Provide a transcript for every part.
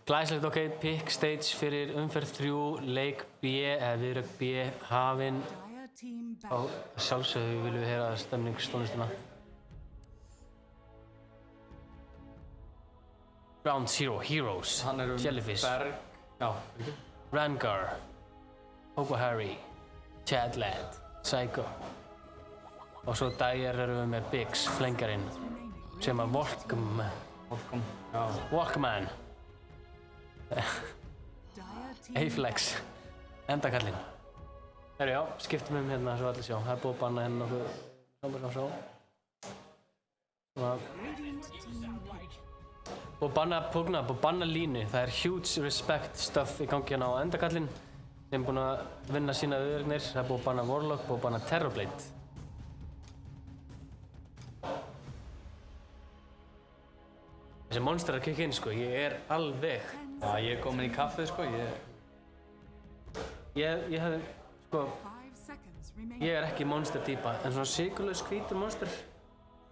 Glæsilegt, ok, pick stage fyrir umferð 3, leik B, eða viðrögg B, hafinn. Á sjálfsögðu viljum við heyra stemningstónlistina. Round 0, Heroes, Jellyfish, Rengar, Poco Harry, Chad Lad, Psycho. Og svo dagir erum við með Biggs, flengarinn, sem að Walkman. Aflex, endakallinn. Herru já, skiptum hérna svo allir sjá. Það er búið að banna hérna nokkuð samverðan sjá. Búið að banna pugna, búið að banna línu. Það er huge respect stuff í gangi hérna á endakallinn sem er búinn að vinna sína viðuregnir. Það er búið að banna Warlock, búið að banna Terrorblade. Þessi monster að kikka inn sko, ég er alveg. Já, ég er komin í kaffið sko, Ég hefði, sko, ég er ekki monster típa, en svona sykurlaus hvítur monster,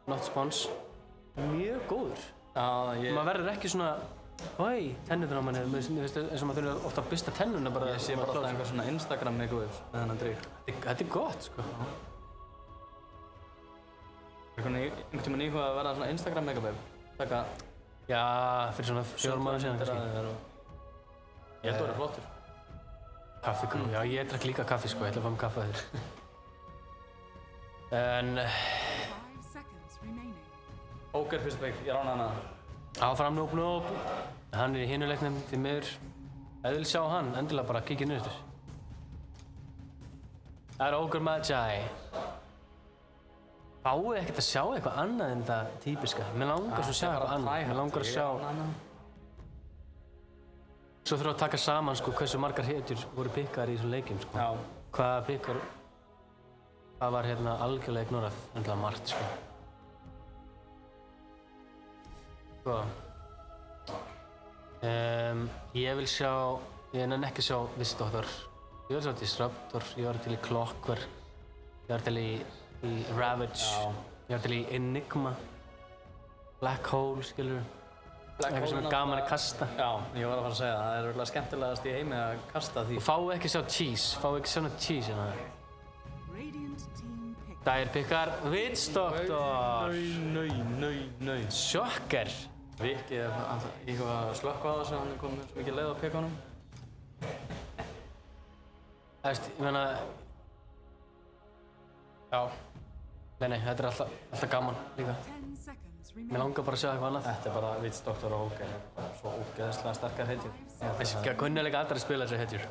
not spons, mjög góður. Já, Maður verður ekki svona, oi, tennurnar á manni, eins og maður þurfi ofta að busta tennurna bara. Ég sé bara alltaf einhver svona Instagram makeover með þennan drykk. Þetta er gott, sko. Einhvern tímann íhugað að verða svona Instagram makeover, taka... Já, fyrir svona 4 mánuðum síðan kannski. Ég held að það verður flottur. Kaffi, já ég drekk líka kaffi sko, ég ætla að fá mig kaffi að þér. En... Póker fyrst bygg, ég ránaði hana. Áfram Noob. Hann er í hinu leiknum því miður. Ef þið vil sjá hann, endilega bara kíkja niður eftir. Það er Ogre Magi. Fáið ekkert að sjá eitthvað annað en það típiska. Mér langar svo að sjá eitthvað annað. Mér langar að sjá... Svo þurfum við að taka saman sko hversu margar hetjur voru pikkaðar í þessum leikjum sko. Já. Hvaða pikkar... Það var hérna algjörlega ignorað, endilega margt sko. Sko... Ég vil sjá... Ég nenni ekki að sjá Vistóttar. Ég vil sjá Disruptor, ég var til í Clockwork. Ég var til í Ravage. Já. Ég var til í Enigma. Black Hole, skilur. Eitthvað sem er gaman að kasta. Já, ég var að fara að segja það. Það er örugglega skemmtilegast í heimi að kasta því. Og fáið ekki að sjá cheese. Fáið ekki að sjá hana cheese hérna. Dagir pikkar Witch-Doctor. Nei. Sjokker. Rikki er íhugað að slökkva á þessu, hann er komið svo mikið leið á pikkunum. Það veist, ég meina... Já. Nei, þetta er alltaf gaman líka. Mér langar bara að sjá eitthvað annað. Þetta er bara Witch-Doctor og Ogre. Svo ógeðslega sterkar hetjur. Þessi kunnilega aldrei spila þessu hetjur.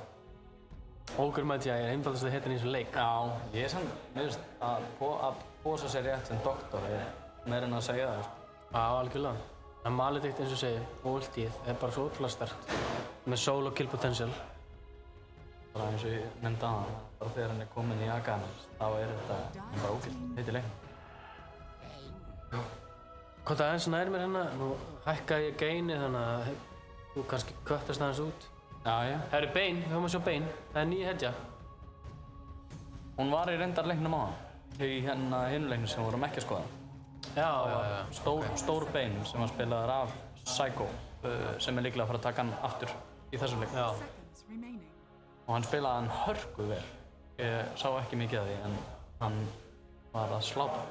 Ogre Magi er einfaldast hetjan í þessum leik. Já, ég er samt, mér finnst að posa sér rétt sem doktor er meira en að segja það, sko. Já, algjörlega. En Maledict eins og segir, og ultið er bara svo ótrúlega sterkt. Með soul og kill potential. Bara eins og ég nefndi á hann, bara þegar hann er komin í Aganans, þá er þetta bara ógilt heiti leiknum. Hvað það aðeins nær mér hérna, nú hækkaði ég gainið þannig að þú kannski köttast aðeins út. Já. Það eru bein, við höfum að sjá bein. Það er nýja hetja. Hún var í reyndar leiknum á hann, í hérna hinu leiknum sem við vorum ekki að skoða. Já. Stór bein sem var spilaður af Psycho, sem er líklega að fara að taka hann aftur í þessum leik. Já. Og hann spilaði hann hörku vel. Ég sá ekki mikið af því, en hann var að slátra.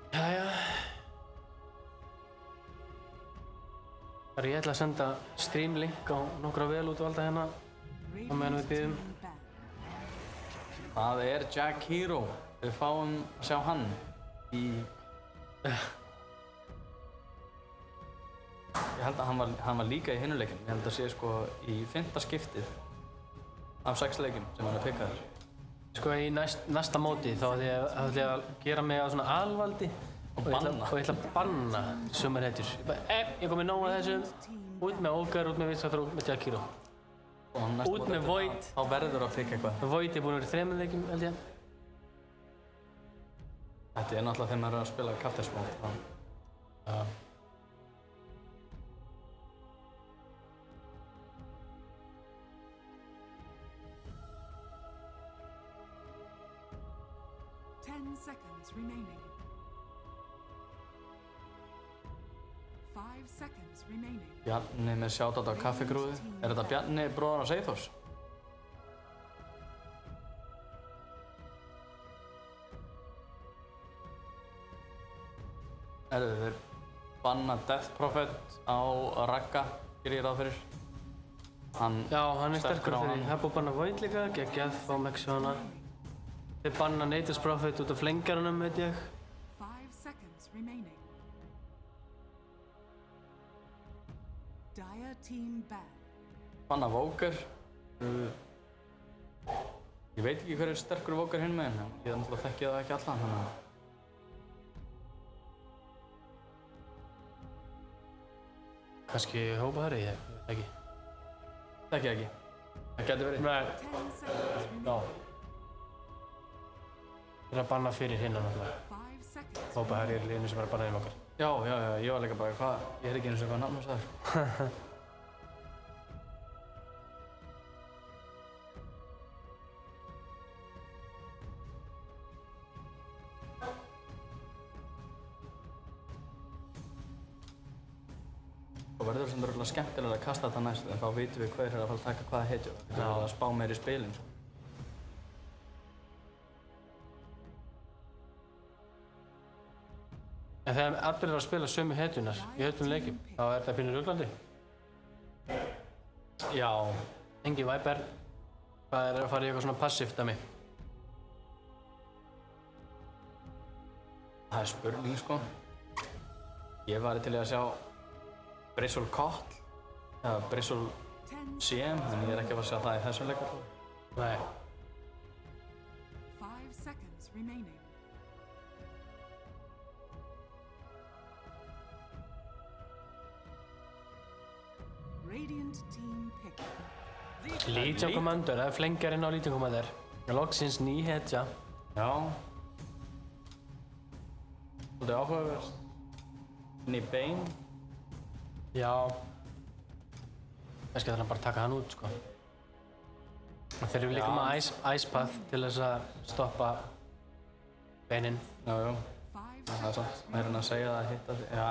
Jæja. Ég ætla að senda stream link á nokkra velútvalda hérna á meðan við bíðum. Það er Jack Hero. Við fáum að sjá hann í... Ég held að hann var líka í hinu leikjum. Ég held að sé sko í 5. skiptið af 6 leikjum sem hann er pikkaður. Sko í næsta móti þá ætla ég að gera mig að svona alvaldi og ég ætla að banna sumar hetjur. Ég kom með nóg af þessum, út með Ogre, út með Witch-Doctor, út með Jack Hero. Út með Void. Þá verður að pikka eitthvað. Void er búinn að vera í 3 leikjum held ég. Þetta er náttúrulega þegar maður er að spila kaftersmót. Já. 10 seconds remaining. 5 seconds remaining. Bjarni með shoutout á kaffigrúðu. Er þetta Bjarni bróðar á Seyþórs? Þeir banna Death Prophet á Ragga, gerir ég ráð fyrir. Já, hann er sterkur á þeirri. Það er búið að banna Void líka, geggjað, fá Mexiona. Þeir banna Nature's Prophet út af flengjarunum, veit ég. 5 seconds remaining. Dire team ban. Banna Vóker. Ég veit ekki hver er sterkur Vóker hinn meginn. Ég náttúrulega þekki það ekki allan, þannig að... Kannski hópahari, ég veit ekki. Þekki ekki. Það getur verið. Nei. 10 seconds remaining. Já. Þeir eru að banna fyrir hinna náttúrulega. 5 seconds. Hópahari er liðinu sem er að banna þeim okkar. Já, ég var líka bara, hvað? Ég ekki eins og hvað nafn og staður. Og verður sem það skemmtilega að kasta þetta næst, en þá vitum við hver er að fara að taka hvaða hetju. Það er að spá meir í spilin. En þegar allir eru að spila sömu hetjunar í öllum leikjum, þá er þetta pínur ruglandi. Já. Engin Viper. Það er að fara í eitthvað svona passíft dæmi. Það er spurning, sko. Ég væri til í að sjá Bristle Koll, eða Bristle CM, en ég er ekki að fara að sjá það í þessum leikar. Nei. 5 seconds remaining. Radiant team pick. Legion Commander, það er flengjarinn á Legion Commander. Loksins ný hetja. Já. Svolítið áhugaverð. Ný Bane. Já. Kannski þarf hann bara að taka hann út, sko. Þeir eru líka með Ice Path til þess að stoppa Baneinn. Já. Það er samt meira en að segja það að hitta því. Já.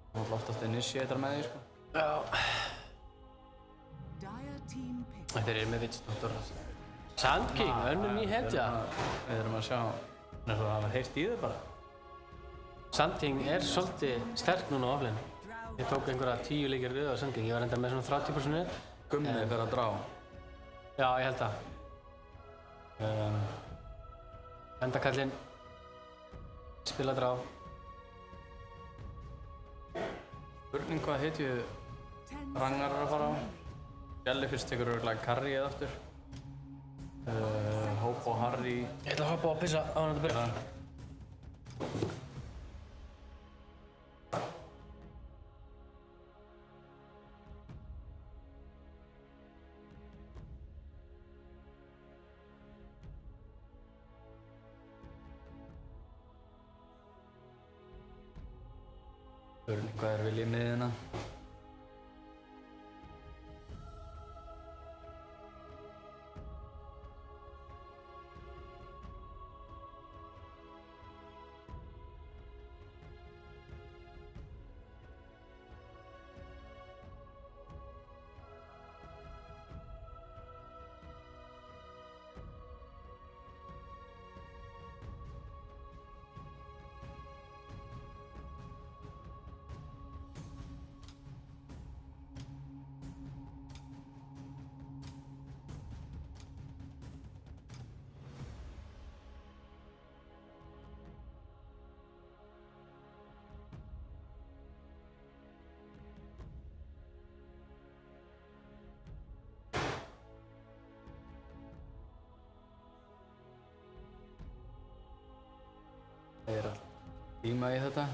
Það er oftast initiator með því, sko. Já. Dire team pick. Þeir eru með Witch-doktor. Sand King, önnur ný hetja. Við erum að sjá, eins og það var heyrt í þau bara. Sand King er svolítið sterk núna á offline. Ég tók einhverja 10 leikir röð á Sand King. Ég var enda með svona 30%. Gummi fyrir að drá. Já, ég held það. Endakallinn spila drá. Spurning hvað hetju Ragnar er að fara á. Jellyfish tekur örugglega Karrið aftur. Hope og Harry. Ég ætla að hoppa og pissa á hann að byrja. Spurning hvað er viljið miðina. Það er allt tíma í þetta.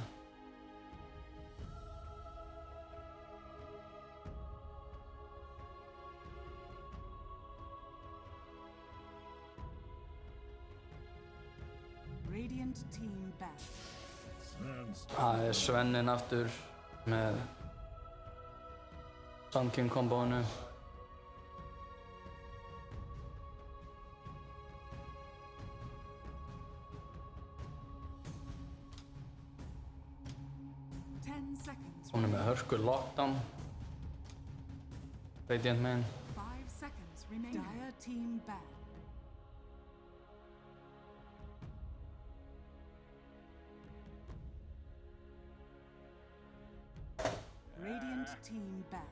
Radiant team back. Það er Svenninn aftur með Sand King kombóinu. hörku lockdown. Radiant megin. 5 seconds remaining. Dire team ban. Radiant team ban.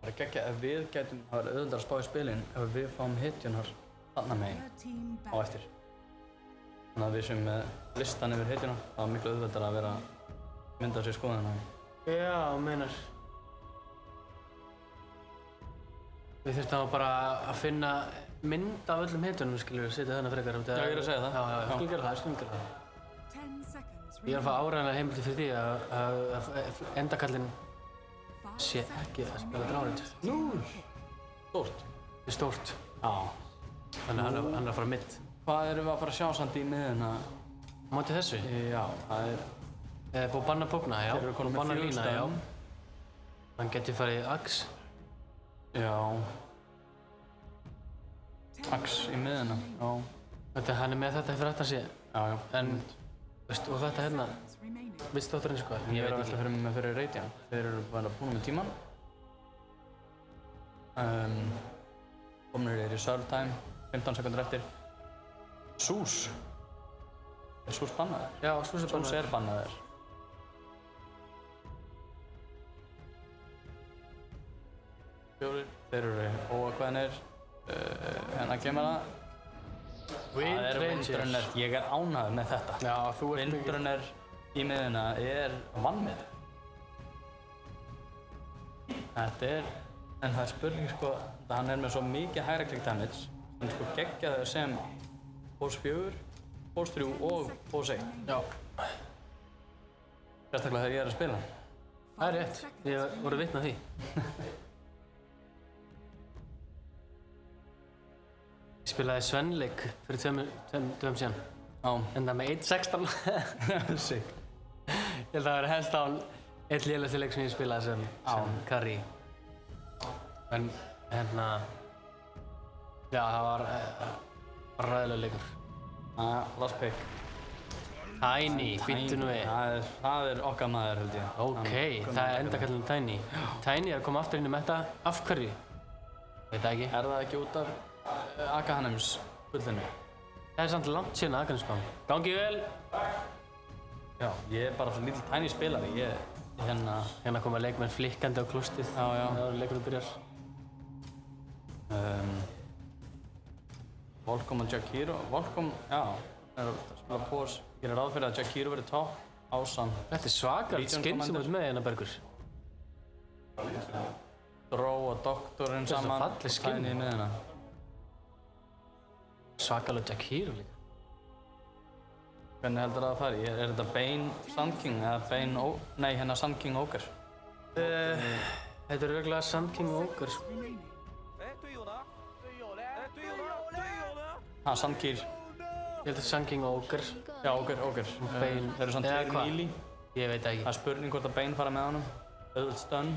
Það er geggjað ef við gætum, það var auðvitað að spá í spilin ef við fáum hitjunar þarna megin Dire team á ban. eftir. Þannig að við séum með listan yfir hitjuna, það var miklu auðvitað að vera mynda sér skoðuna. Já, meinar. Við þurftum bara að finna mynd af öllum hitunum, skiljum við, setja þarna frekar. Já, ég er að segja það. Já, skulum gera það, skulum gera það. 10 seconds Ég er að fá áræðanlega heimildi fyrir því að endakallinn sé ekki að spila Drárind. Nú! Stórt. Það er stórt. Já. Þannig að hann er að fara mitt. Hvað erum við að fara að sjá samt í miðuna? Á móti þessu? Já, það er... Búið að banna Bogna, já. Þeir eru konum með Banna 4 Lína, já. stönn. Hann getur farið í Axe. Já. Axe í miðuna, já. Hann er með þetta fyrir aftan sig. Já, já. En, veist, og þetta hérna, remaining. veistu þátturinn sko? Ég er að velta fyrir mig með fyrir Radiant. Þeir eru bara búin með tíman. Komnir eru í serve time, 15 sekundur eftir. Sús. Er Sús bannaður? Já, Sús er Sús er bannaður. Fjórir. Þeir eru óákveðnir. Hérna kemur það. Það er Windrunner. Ég er ánægður með þetta. Já, þú ert Windrunner í miðuna er vannmetinn. Þetta er, en það er spurning sko, hann er með svo mikið high click damage, hann er sko geggjaður sem pose 4, pose 3 og pose 1. Já. Sérstaklega þegar ég er að spila. Það er rétt. Ég voru vitni að því. Ég spilaði Svenleik fyrir tveim dögum síðan. Já. Enda með 1.16. Sick. Ég held að það var helst án eitt lélegasti leik sem ég spilaði sem carry. En hérna, já það var ræðilegur leikur. Last pick. Tiny, býttu nú við. Það er okkar maður held ég. Ok, það er endakallinn Tiny. Tiny er að koma aftur inn í meta. Af hverju? Veit það ekki. Er það ekki út af Akahanems gullinu? Það er samt langt síðan að Akahanems kom. Gangi vel! Já, ég er bara svo lítill Tiny spilari. Hérna koma leikmenn flikkandi á klústið. Já, já. Þegar leikurinn byrjar. Volcom og Jakiro. Volcom, já, er að spila pose. Ég er ráð fyrir að Jakiro verið topp ásamt. Þetta er svakalt skinn sem þú ert með hérna, Bergur. Dró og doktorinn Þetta er svo saman. falleg skinn. Tiny í miðuna. Svakalega Jack Hero líka. Hvernig heldur það að fara? Er þetta Bane Sand King eða Bane nei, hérna Sand King Ogre? Þetta er örugglega Sand King og Ogre sko. remaining. Sand King. Ég held að Sand King og Ogre. Já, Ogre. Bane. Þeir eru samt Eða 2 hvað? melee. Ég veit það Það ekki. er spurning hvort að Bane fara með honum. Auðvitað stun.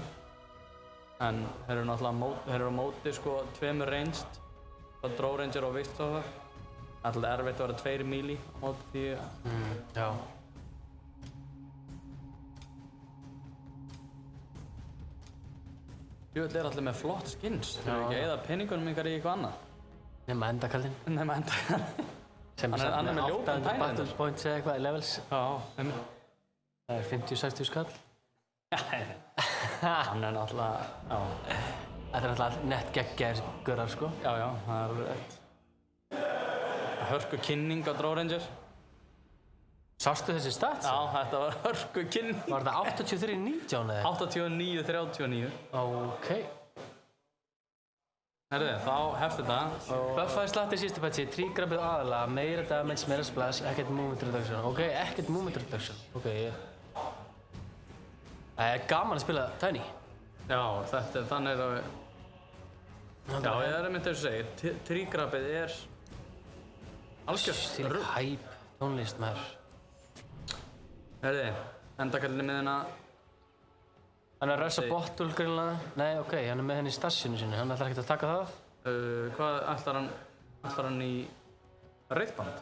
En þeir eru náttúrulega þeir eru á móti sko 2 ranged. Það Drow Ranger og Vistoffer. Það er alltaf erfitt að vera 2 melee á móti því. Já. Jöfnvel er allir með flott skins. Þeir eru ekki að eyða peningunum ykkar í eitthvað annað. Nema endakallinn. Nema enda. Sem Hann er með ljótan 800 tænir. battle points eða eitthvað í levels. Já, einmitt. Það er 50-60 skall. Hann er náttúrulega, já. Þetta er náttúrulega nett geggjaðir gaurar sko. Já, það er alveg rétt. Hörku kynning á Drow Ranger. Sástu þessi stats? Já, þetta var hörku kynning. Var þetta 83-19 eða? 89-39. Ok. Herðu, þá hefst þetta. Buffaði slatti síðustu patchi, trígrafið aðalega, meira damage, meira splash, ekkert movement reduction. Ok, ekkert movement reduction. Ok, Það er gaman að spila Tiny. Já, þannig er að við... Já, ég er einmitt þess að segja. Trígrafið er... algjört Til hæp tónlist maður. Herðu, endakallin miðuna. Hann er að ressa bottle greinlega. Nei, ok, hann er með henni í stassinu sinu. Hann ætlar ekkert að taka það. Hvað ætlar hann í... Reittband?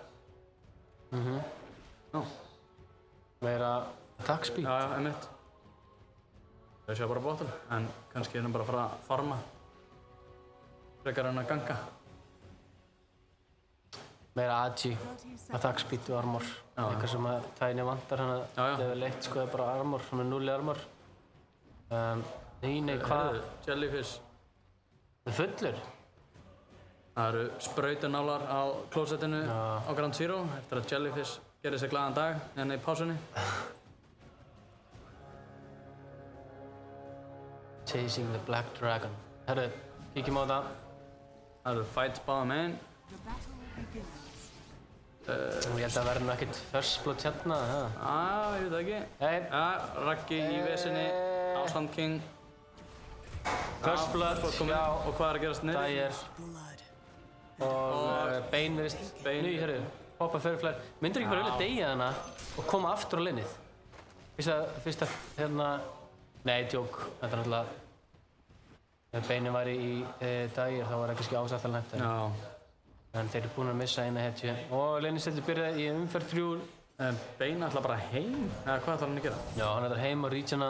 Já. Meira attack speed. Já, einmitt. Þau sjá bara bottom, en kannski er hann bara að fara að farma frekar en að ganga. Meira agi, attack speed og armor. Eitthvað sem að Tiny vantar hann að level 1 sko er bara armor, hann er 0 armor. Nei, hvað? Jellyfish. Það er fullur? Það eru sprautunálar á klósettinu á Ground Zero eftir að Jellyfish gerir sér glaðan dag hérna í pásunni. Chasing the Black Dragon. Herru, kíkjum á það. Það eru fights báða megin. The battle begins. Ég held að verði nú ekkert first blood hérna, Ég veit það ekki. Nei. Raggi í vesinni á Sand King. First blood, já. Og hvað er að gerast niður? Dagger. Og Bane virðist. Nú, herru, hoppa Fairyflyer. Myndir ekki bara vilja deyja hana og koma aftur á linnið? Fyrst að hérna... Nei, djók. Þetta er náttúrulega... Ef Bane væri í Dagger þá var það kannski ásættanlegt. Já. En þeir eru búin að missa eina hetju. Og Leinistættir byrjaði í umferð 3. Bane ætla bara heim? Eða hvað ætlar hann að gera? Já, hann ætlar heim og reachana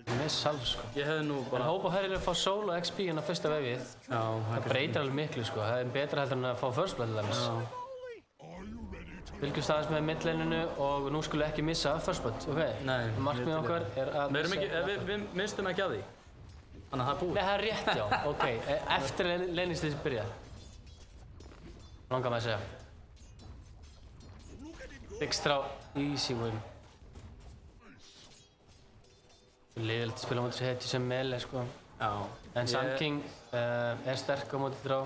með salv, sko. Ég hefði nú bara... En hópa hærri að fá solo XP en að fyrsta vefið. Já, það breytir alveg miklu, sko. Það er betra heldur en að fá first blood til dæmis. Fylgjumst aðeins með midlaninu og nú skulum við ekki missa first blood, ok? Nei. Markmið okkar er að... Við misstum ekki að því. Þannig að það er búið. Nei, það er rétt, já. Ok, eftir að Leinistættir byrjaði. Langar mig að segja. Big Straw, easy win. Liðilegt að spila á móti hetju sem melee, sko. Já. En Sand King er sterk á móti Draw.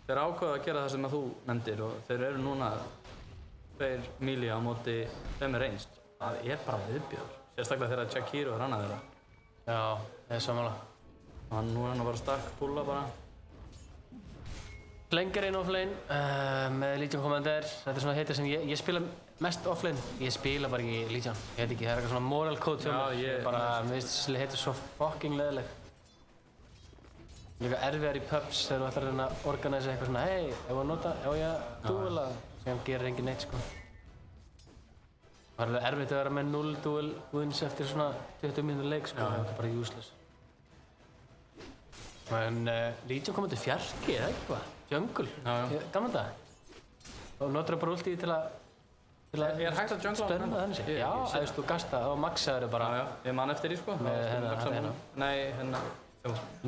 Þeir ákváðu að gera það sem að þú nefndir og þeir eru núna 2 melee á móti 5 ranged. Það er bara viðbjóður. Sérstaklega þegar Jakiro er annað þeirra. Já, það er sammála. Og nú er hann að vera stakk púla bara. Lengar einn offlane með Legion Commander. Þetta er svona hetja sem ég spila mest offlane. Ég spila bara ekki Legion. Ég veit ekki, það er eitthvað svona moral code hjá mér. Mér finnst þessi hetja svo fucking leiðileg. Líka erfiðar í pubs þegar þú ætlar að reyna að organisa eitthvað svona hei, ef að nota, ef ég að duela, sem gerir engin neitt, sko. Það er alveg erfitt að vera með 0 duel wins eftir svona 20 mínútur leik, sko. Það er bara useless. En Legion komið til fjarki, eða eitthvað? Jungle, gaman það. Og notar bara ultið til að Er hægt að jungla á spennma þannig sér? Já, ef þú gasta og maxaður bara. Já, ég man eftir því, sko. Með hérna. Nei, hérna.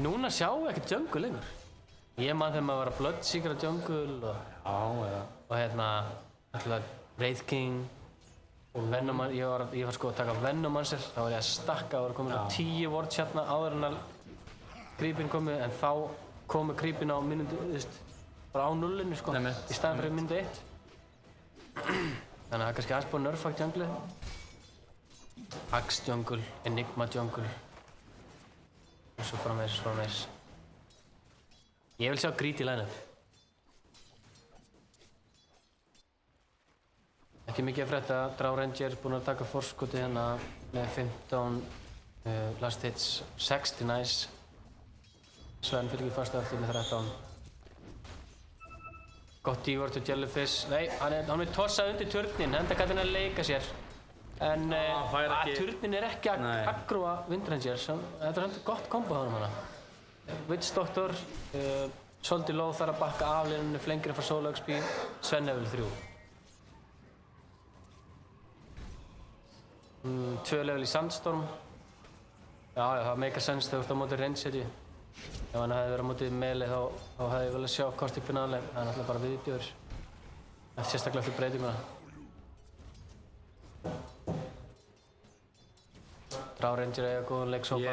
Núna sjáum við ekkert jungle lengur. Ég man þegar maður var að Bloodseeker á jungle og hérna, Wraith King og Venomancer. Ég var sko að taka Venomancer, þá var ég að stakka, það var komin á 10 wards hérna áður en að creepin komi, en þá komu creepin á mínútu, bara á nullinu, sko, í staðan fyrir mínútu 1. Þannig að það er kannski aðeins búið að nerfa jungle. Axe jungle, Enigma jungle. Og svo framvegis. Ég vil sjá greedy line-up. Ekki mikið að frétta. Draw Ranger búinn að taka forskoti hérna með 15 last hits, 60 nice. Sven fylgir fast eftir með 13. Gott D-word til Jellyfish. Nei, hann er tossað undir turnin, enda gæti hann að leika sér. En turnin er ekki að aggroa Windrangers. Þetta er gott kombo hjá honum hana. Witch Doctor, svolítið low þar að bakka af línunni, flengir að fara solo XP. Sven level 3. 2 level í Sandstorm. Já, það meikar sens þegar þú ert á móti range hetju. Ef hann hefði verið á móti melee þá hefði ég viljað sjá Caustic Finale. Það er náttúrulega bara viðbjóður. Eftir sérstaklega fyrir breytinguna. Draw Ranger eiga góðan leik svo far.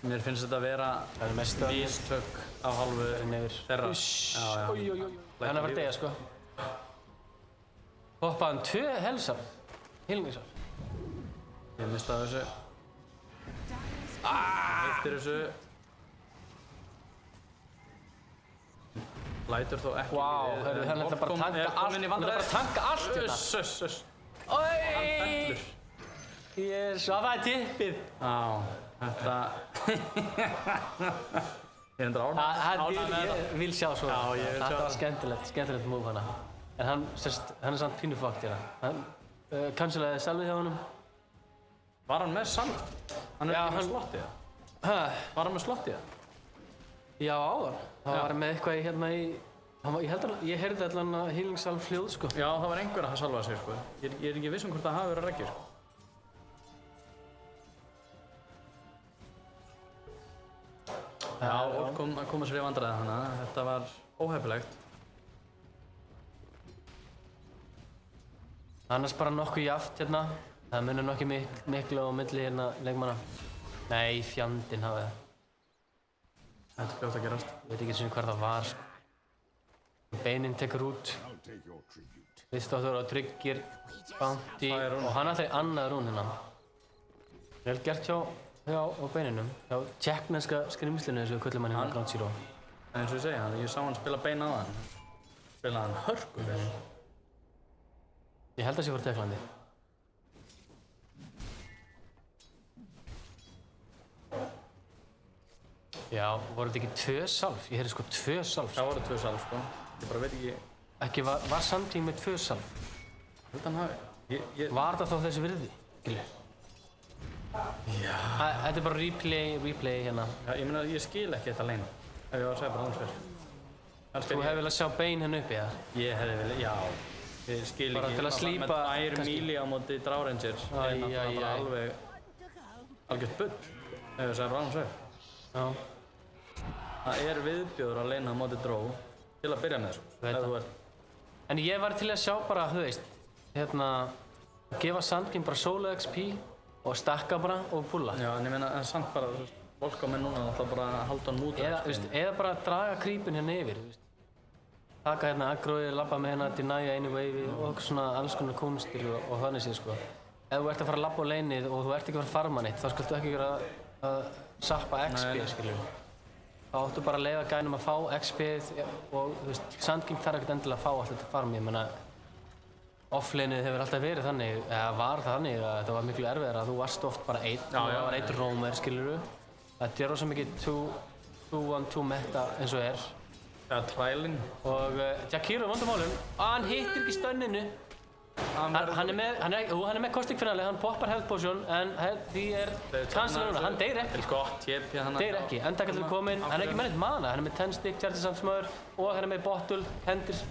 Mér finnst þetta að vera mistök á hálfu þeirra. Hann er að vera deyja, sko. Hoppaði hann 2 helsar. Hilningisar. Ég mistaði þessu. Eittir þessu. Lætur þó ekki. Hann ætla bara að tanka allt. Hann ætla bara að tanka allt þetta. Hann fellur. Það var tippið. Þetta... Ég er ánægð með þetta. Ég vil sjá svona. Þetta var skemmtilegt move hana. En hann er samt pínu fucked hérna. Hann cancelaði salvið hjá honum. Var hann með salv? Hann er Já, ekki með hann- slottið? Var hann með slottið? Já, áðan. Það var með eitthvað hérna ég heyrði allan að healing salve hljóð, sko. Já, það var einhver að salva sig, sko. Ég er ekki viss hvort það hafi verið Reggi, sko. Já, fólk kom að sér í vandræði hana. Þetta var óheppilegt. Annars bara nokkuð jafnt hérna. Það munir nokkuð miklu á milli hérna leikmanna. Nei, fjandinn hafi það. Þetta er fljótt að gerast. Ég veit ekki eins og hvar það var, sko. Beinin tekur út. Vistáttur og tryggir bounty og hann ætlaði annað rún hérna. Vel gert hjá á beininum. Hjá tékkneska skrimslinu eins og við köllum hann hérna Ground Zero. En eins og ég segi, ég sá hann spila bein á hann. Spilaði hann hörkuvel. Ég held að það sé frá Tékklandi. Já, voru þetta ekki 2 salv? Ég heyrði sko 2 salv. Það voru 2 salv, sko. Ég bara veit ekki... Ekki var samtíng með 2 salv? Ég held að hann hafi... Var það þá þessi virði? Gilvi? Já... Þetta er bara replay hérna. Já, ég meina, ég skil ekki þetta leina. Ef ég var að segja bara hans fyrir. Þú hefði viljað sjá bein hérna uppi, eða? Ég hefði viljað, já. Ég skil ekki. Bara til að slípa... Með 2 míli á móti Drárengers. Það er bara alveg... algjört bull. Ef ég segja bara hans fyrir. Já. Það er viðbjóður að leina á móti Dró til að byrja með, sko. En ég var til að sjá bara, þú veist, hérna, gefa Sandking bara solo XP og stakka bara og pulla. Já, en ég meina, það er samt bara, þú veist, Volk á mig núna alltaf bara að halda hann út. Eða bara draga creepin hérna yfir, þú veist. Taka hérna aggróið, labba með hérna, deny einu wave og svona alls konar kunstir og þannig séð, sko. Ef þú ert að fara að labba á leinið og þú ert ekki að fara að farma neitt, þá skaltu ekki vera að sappa XP, skiljum. Þá áttu bara að leiða gænum að fá XP-ið og þú veist, Sandking þarf ekkert endilega að fá allt þetta farm. Ég meina, offlaneið hefur alltaf verið þannig, eða var þannig að þetta var miklu erfiðara. Þú varst oft bara einn og það var einn roamer, skiljuru. Þetta er rosa mikið 2-1-2 meta eins og er. Já, trælinn. Og Jakiro er vandamálum. Hann hittir ekki stönninu. Hann er með Caustic Finale, hann poppar health potion en því er cancel núna, hann deyr ekki. Gott TP hann. Deyr ekki, endakall er kominn, hann er ekki með neitt mana, hann er með 10 stick, charge samt smör og hann er með bottle, hendir.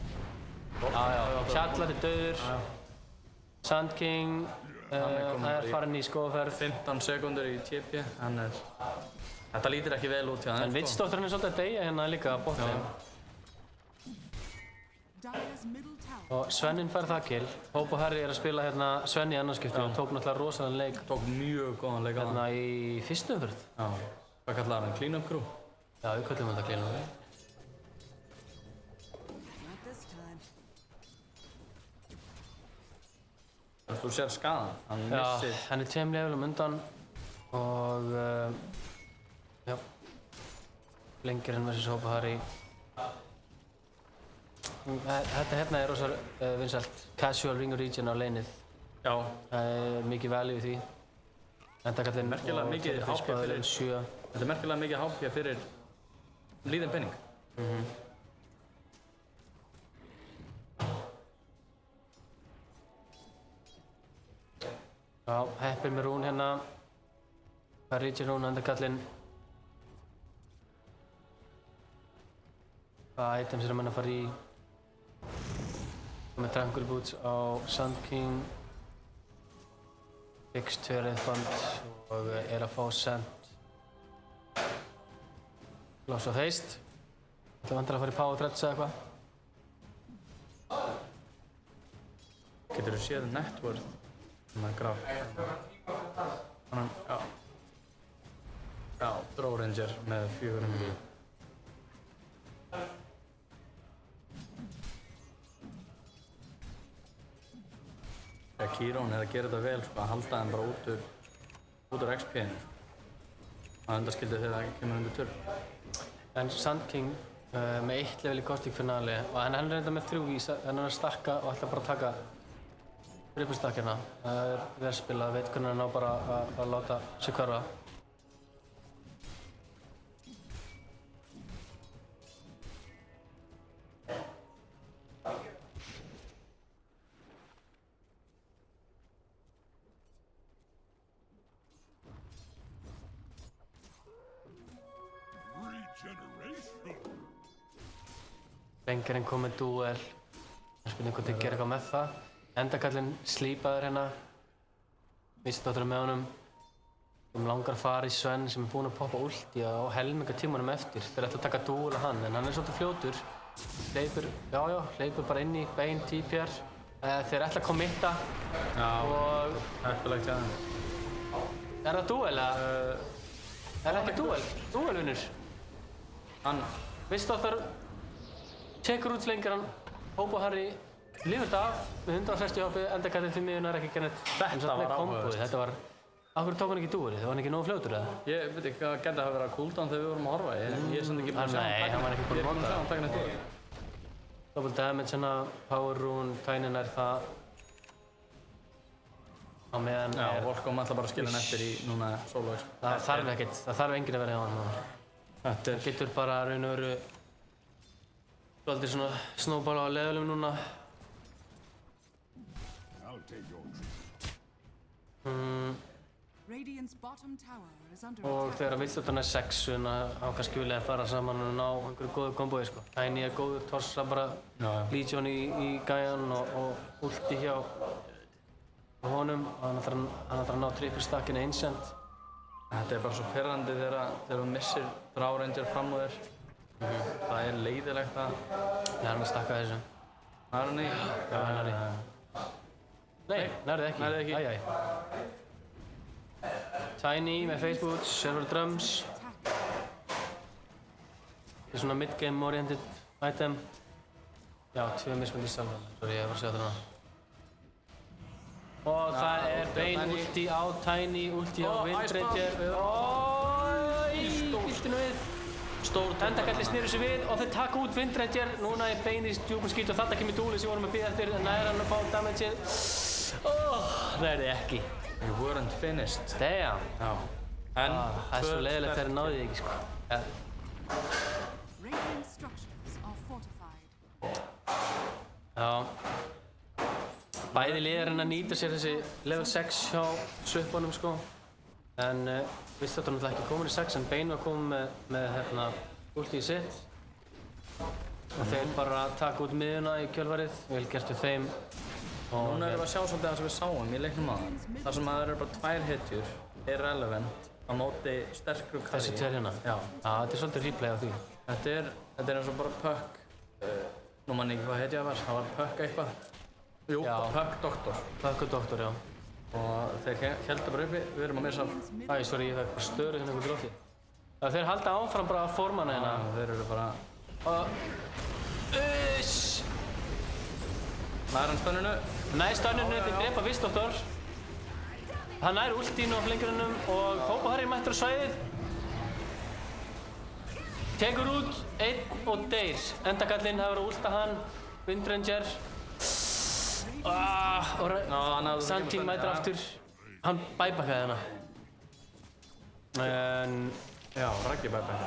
Hjallar er dauður. Sand King er farin í skóðferð. 15 sekundur í TP, þetta lítir ekki vel út hjá hann. En Vitsdótturinn er svolítið að deyja hérna líka á botline. Og Svennin fær það kill. Hope og Harry er að spila hérna Svenni í annarskipti og tók náttúrulega rosalega leik. Tók mjög góðan leik á hann. Hérna í fyrstu umferð. Já. Hvað kallar hann? Clean up crew? Já, við kallum þetta clean up. Þú sér skaðan, hann missir. Já, hann er 2 levelum undan og já. Lengirinn versus Hope og Harry. Þetta hérna er rosa vinsælt casual ring region á laneið. Já. Það er mikið value í því. Endakallinn merkilega mikið HP fyrir 7. Þetta er merkilega mikið HP fyrir lítinn penning. Já, heppinn með rún hérna. Það er region rún, endakallinn. Hvaða items er að menna að fara í? Með Tranquil Boots á Sand King. Fix 2 reyndband og er að fá sent. Gloss of Haste. Það vantar að fara í Power Threads eða eitthvað. Getur þú séð net worth? Þannig að graf. Þannig, já. Já, Drowranger með 400. Kirón er að gera þetta vel, sko, að halda þeim bara út úr XP-inu. Það undaskildi þegar það kemur undir turn. En Sand King með 1 level í Caustic Finale og hann er reynda með 3 í, hann er að stakka og ætla bara að taka rippustakkina. Það er vel spilað, veit hvernig hann á bara að láta sig hverfa. Fengarinn kom með duel. Það spurning hvort þeir gera eitthvað með það. Endakallinn slípaður hérna. Vistdóttir með honum. Langar að fara í Sven sem búinn að poppa ulti á helminga tímanum eftir. Þeir ætla að taka duel á hann, en hann svolítið fljótur. Hleypur bara inn í bein TPR. Þeir ætla að committa. Og... Heppilegt hjá þeim. það duel eða? Það ekki duel? Duelvinnur. Hann... Vistdóttir tekur út slengarann, Hobo Harry lifir þetta af með 160 HP, endakallinn því miðun ekki gert neitt. Þetta var áhugavert. Þetta var... Af hverju tók hann ekki duelið? Það var hann ekki nógu fljótur eða? Ég veit ekki hvað gæti að vera cooldown þegar við vorum að horfa. Ég er samt ekki búinn að sjá Nei, hann var ekki búinn að nota það. Ég er búinn að sjá hann taka neitt duel. Double damage hérna, power rune, Tiny nær það. Á meðan Já, Volcom ætla bara að skilja hann eftir í núna solo exp. það þarf enginn að vera hjá hann núna. Þetta Það getur bara raun og veru svolítið svona snowball á levelum núna. Radiant's bottom tower is under Og attack. þegar Vistdóttir er 6 á kannski vilja að fara saman og ná einhverju góðu kombói sko. Tiny er góður, Torsa bara Legion í gæjan og ulti hjá honum og hann ætlar að ná triple stackinu Ancient. Þetta er bara svo pirrandi þegar þú missir Drow Ranger fram úr þér. Það er leiðilegt að... Já, hann er að stakka þessu. Það er hann í? Já, hann er í. Nei, nærði ekki. Nærði ekki. Æjæj. Tiny með Facebook, Server Drums. Þetta er svona mid-game oriented item. Já, 2 mismunandi salvar. Sorry, ég var að segja það núna. Og það er bein ulti á Tiny, ulti á Windranger. Viltinu við. Endakallinn snýrur sig við og þeir taka út Windranger. Núna er bein í djúpum skít og þetta kemur dúli sem við vorum að bíða eftir. Nær hann að fá damageið. Það er þið ekki. You weren't finished. Damn. Já. En Það er svo leiðilegt þegar náðið þið ekki sko. Radiant structures are fortified. Já. Bæði lið er að nýta sér þessi level 6 hjá svippunum sko. En Vistdóttir náttúrulega ekki komin í 6 en Bane var komin með ultið sitt. Og þeir bara taka út miðuna í kjölfarið. Vel gert við þeim. núna erum við að sjá svolítið það sem við sáum í leiknum áðan. Þar sem að það eru bara 2 hetjur irrelevant á móti sterkru karri. Þessi 2 hérna? Já. Þetta er svolítið replay af því. Þetta er eins og bara Puck. Nú man ég ekki hvað hetja það var. Það var Puck eitthvað. Jú, Puck Doktor. Puck Doktor, já. Og þeir héldu bara uppi, við erum að missa af... Sorry, ég fekk bara störu hérna ykkur drótti. Þeir halda áfram bara að forma hana hérna. Þeir eru bara... Nær hann stönninu? Nær stönninu, þeir drepa Vistdóttir. Hann nær ultínu á flengurunum og Hobo Harry mættur á svæðið. Tekur út, 1 og deyr. Endakallinn hefur að ulta hann. Windranger. Sandín mætir aftur. Hann bæbakkaði hana. Já, Raggi bæbakkaði.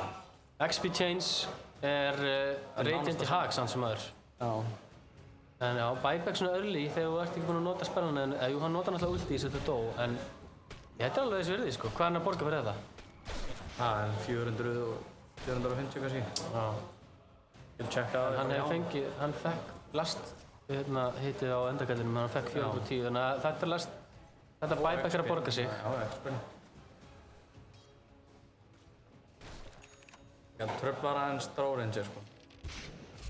XP Change er radiant í hag samt sem aður. Já. En já, buyback svona early þegar þú ert ekki búinn að nota spennana en jú, hann nota náttúrulega ulti í þessu dó en þetta er alveg þessi virði sko. Hvað er hann að borga fyrir þetta? Það er 400 og 450 kannski. Já. Ég checka það. Hann fekk last hitið á endakallinum, hann fekk 410 þannig að þetta buyback er að borga sig. Já, XP. Ég tröflar aðeins Drow Ranger sko.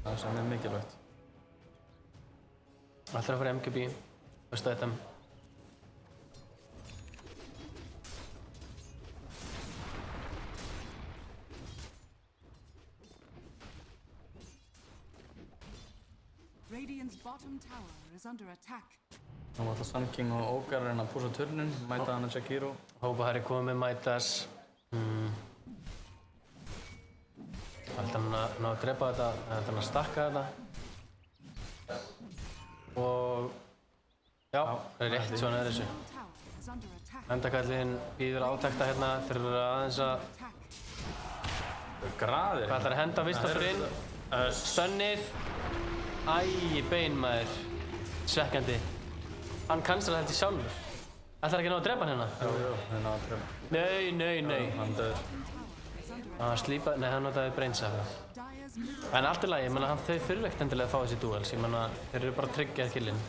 Það sem er mikilvægt. Alltaf að fara MKB, veistu þetta. Radiant's bottom tower is under attack. Nú ætla Sun King og Ógar að reyna að púsa turnin, mæta hann að Shakiro. Hobo Harry komið með Midas. Ætla hann að ná að drepa þetta, ætla hann að stakka þetta. Og já, það er rétt svona er þessu. Endakallinn býður átekta hérna fyrir aðeins að Graðir. hvað ætlar að henda Vistdóttir inn? Stönnið. Æi, Bane maður. Svekkjandi. Hann cancelar þetta sjálfur. Ætlar ekki að ná að drepa hann hérna? Jú, það er ná að drepa. Nei. Hann döður. Hann slípaði, nei hann notaði brainsafa. Dire's middle En allt í lagi, ég meina þau þurfa ekkert endilega að fá þessi duels, ég meina þeir eru bara að tryggja killinn.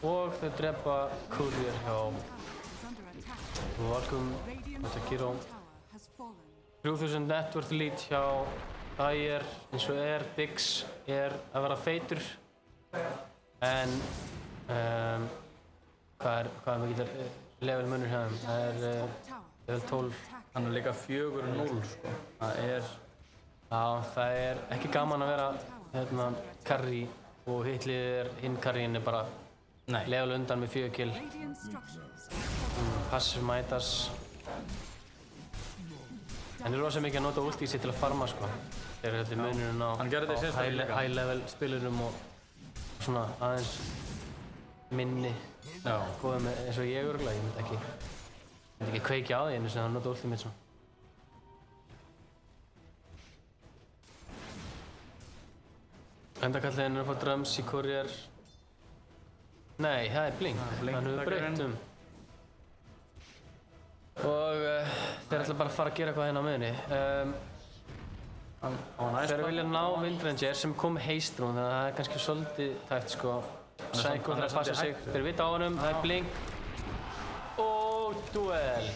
Og þau drepa Courier hjá is under attack. Valkum, Radiant's Jakiro. tower has fallen. 3000 net worth lead hjá Dyer, eins og Biggs að vera feitur. En hvað er mikið level munur hjá þeim? Það er level 12. Hann er líka 4-0 sko. Það er ekki gaman að vera carry og hitlið hinn carryin bara level undan með 4 kill. Radiant structures are fortified. Passive Midas. En það er rosa mikið að nota ulti sitt til að farma sko. Þeir eru munurinn á Hann gerði þetta í síðasta líka. high level spilurum og svona aðeins minni góðum eins og ég örugglega, ég myndi ekki kveikja á því einu sem hann nota ulti mitt svona. Endakalliðin er að fá drums í Courier. Nei, það er Blink. Hann hefur breytt Og þeir ætla bara að fara að gera eitthvað hérna á miðunni. Þeir vilja ná Windranger sem kom haste rune, þannig að það er kannski svolítið tæft sko. Psycho þarf að passa sig. Þeir vita á honum, það er Blink. Og duel.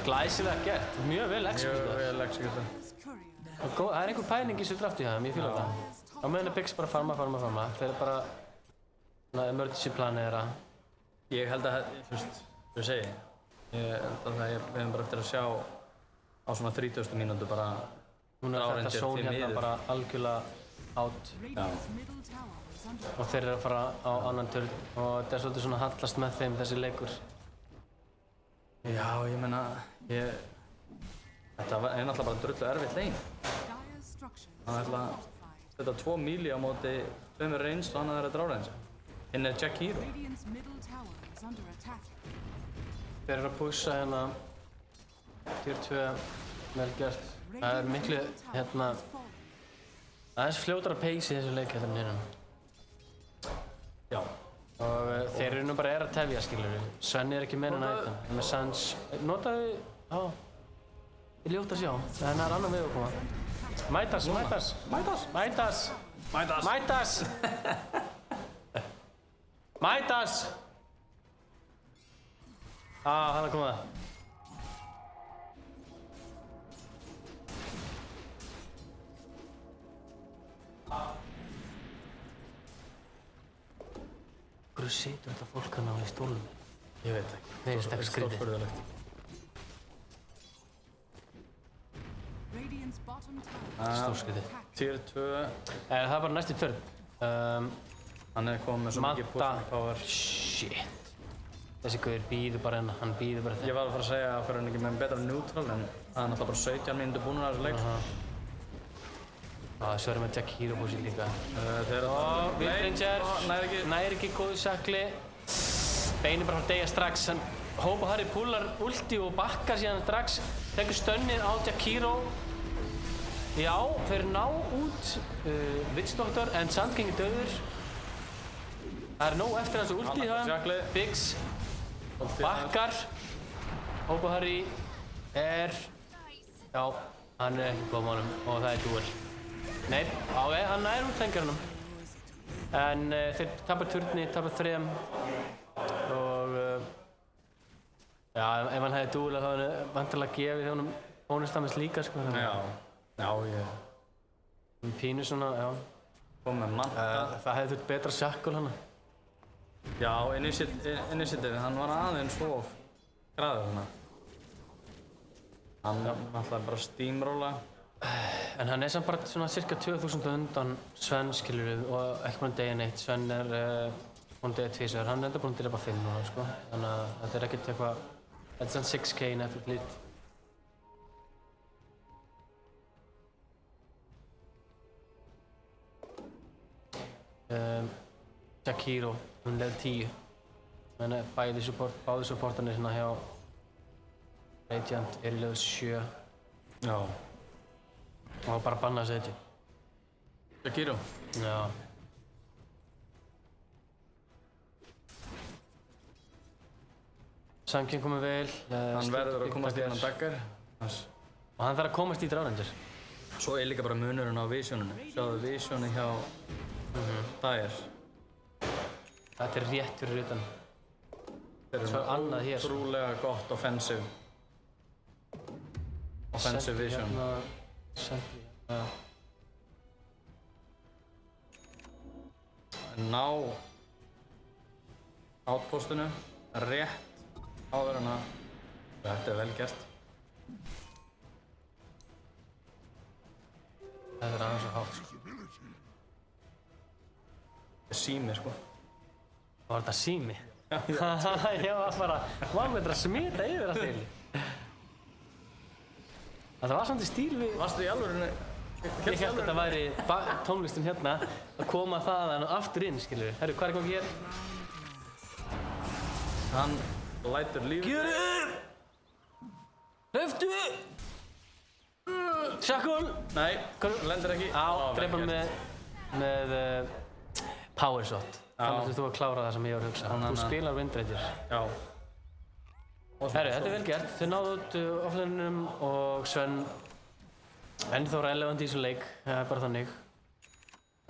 Glæsilega gert, mjög vel executað. Það er einhver pæling í þessu drafti hjá þeim, ég fíla það. Á meðan er Biggs bara farma. Þeir eru bara emergency planið þeirra. Ég held að, þú veist, þú segir, ég held að við hefum bara eftir að sjá á svona 30. mínútu bara Núna er þetta zone hérna bara algjörlega out. Radiant's middle tower is under Og þeir eru að fara á annan turn og þetta er svolítið svona hallast með þeim þessi leikur. Já, ég meina, þetta er náttúrulega bara drullu erfitt legin. Dire's structures Hann are ætla að fortified. setja 2 melee á móti 2 reynst og annað er dráreins. Hinn er Jakiro. Radiant's middle tower is under attack. Þeir eru að pusha hérna tier 2 vel gert. Það er miklu aðeins fljótara pace í þessu leik hérna hérna. Já. Og þeir eru nú bara að tefja skilur við. Svenni er ekki með hennar item. Það er með Sans. Notaðu, ég ljóta að sjá. Það er annan við að koma. Mætas! Hann er komið. Hverju situr þetta fólk hann á í stólnum? Ég veit ekki. Nei, þetta er skrítið. Stórfurðulegt. Radiant's bottom tower Stórskrítið. Tier 2. Það er bara næsti törn. Hann er komið með svo mikið pushing power. Shit. Þessi gauður býður bara hérna, hann býður bara Ég var að fara að segja að fyrir hann ekki með betra neutral en það er náttúrulega bara 17 mínútur búin að þessu leik. Svo erum við Jakiro búið líka. Þeir eru Windranger næri ekki góðu sakli. Beinir bara frá deyja strax. Hope Harry púlar ulti og bakkar síðan strax. Tekur stönnið á Jakiro. Já, þeir ná út Witch Doctor en Sand King er dauður. Það er nóg eftir þessu ulti hjá þeim. Biggs bakkar. Hope Harry já, hann er ekki góð málum og það er duel. Nei, hann nær út fengjarnum. En þeir tapar turni, tapar 3 og já, ef hann hefði duelað þá hefði hann vantilega gefið honum bónusdamage líka sko. Já, ég Pínu svona, já. kom með manta. Það hefði þurft betra shackle hana. Já, Initiative, hann var aðeins of græður hana. Hann ætlaði bara að steamrolla. En hann er samt bara svona cirka 2000 undan Sven skilur við og ekki búinn að deyja neitt. Sven er búinn að deyja 2 sinnum, hann er enda búinn að drepa 5 núna sko. Þannig að þetta er ekkert eitthvað, þetta er samt 6k net worth lead. Jakiro, hún level 10. Þannig að báði supportarnir hérna hjá Radiant er í level 7. Já. Og hann bara bannaði þessu eitthvað. Jakiro? Já. Samkinn komið vel. Hann verður að komast í hennan daggar. Og hann þarf að komast í Drárendur. Svo er líka bara munurinn á visioninu. Sjáðu visioni hjá Dyer. Þetta er rétt fyrir utan. Þeir Svo annað hér. Trúlega gott offensive vision. Sentry, já. Ná outpostinu rétt áður en að þetta er vel gert. Þetta er aðeins svo hátt, sko. Þetta er sími, sko. Var þetta sími? Ég var bara, maður með þetta að smita yfir allt til. Það var samt í stíl við... Varstu í alvörinu? Ég held að þetta væri tónlistin hérna að koma þaðan og aftur inn, skilur. Herru, hvað er komið hér? Hann lætur lífið. Gjöru! Hlöftu! Shackle! Nei, lendir ekki. Drepa með power shot. Þannig að þú að klára það sem ég var að hugsa. Þú spilar Wind Ranger. Já. Herru, þetta er vel gert. Þau náðu út offlinum og Sven ennþá relevant í þessum leik. Það er bara þannig.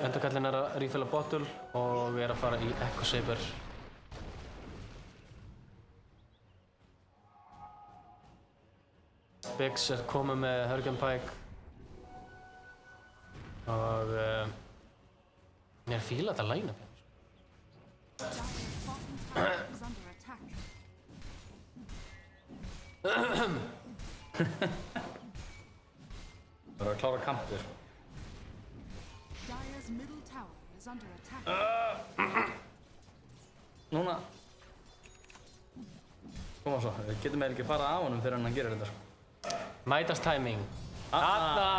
Endurkallinn er að refilla bottle og við erum að fara í Echo Saber. Biggs er komið með Hurricane Pike og mér er fíla þetta line-up. Dire's bottom tower is under attack. Það er að klára kampið, sko. Dire's middle tower is under attack. Núna. Koma svo, við getum eiginlega ekki að fara af honum fyrir hann gerir þetta, sko. Midas timing. Þarna!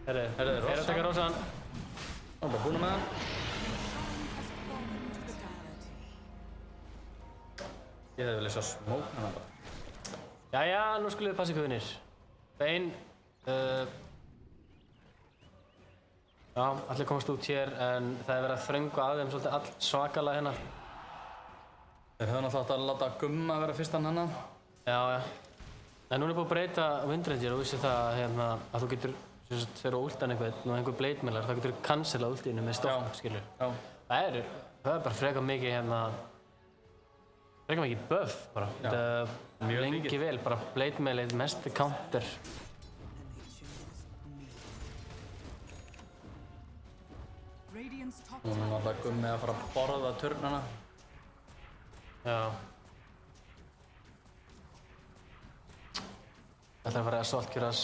Herru, þeir eru að taka Rósan. Það er bara búin með hann. Ég hefði viljað sjá smók hana bara. Jæja, nú skulum við passa ykkur vinnir. Bein. Já, allir komast út hér en það er verið að þrönga að þeim svolítið svakalega hérna. Þeir hefðu náttúrulega átt að láta Gumma vera fyrstan hana. Já. En núna er búið að breyta Wind Ranger og vissi það að þú getur fyrir að ultan einhvern og einhver bleitmillar, þá getur þú cancelað ultinu með stopp, skilur. Já. Það er bara frekar mikið frekar mikið buff bara. Þetta lengi vel, bara bleitmilið mest counter. Radiant's top Núna er náttúrulega Gummi að fara að borða turnana. Já. Þetta er að fara að assault-curas.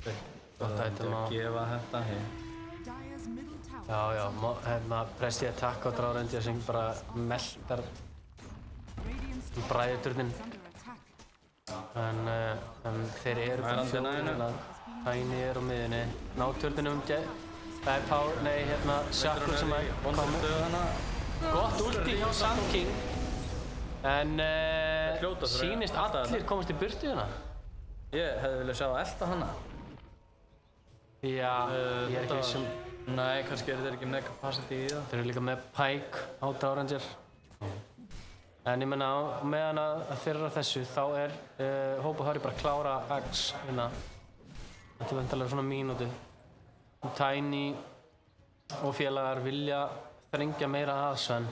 Það er að gefa þetta hér. Dire's middle tower. Já, pressið attack á Drárendur sem bara meltar Radiant's top bræðuturnin. is under attack. En þeir eru Það er andinn að hennu. Tiny er á miðunni. Ná turninum það er power, Shackle sem að koma. Gott ulti hjá Sand King. En sýnist allir komast í burtu hérna. Ég hefði viljað sjá að elta hana. Já, ég er ekki vissum. Nei, kannski eru þeir ekki með capacity í það. Þeir eru líka með Pike á Drárendur. En ég menna meðan að þeir eru að þessu þá er Hope og Harry bara að klára Axe hérna. Þetta er vendarlega svona mínútu. Tiny og félagar vilja þrengja meira að Sven.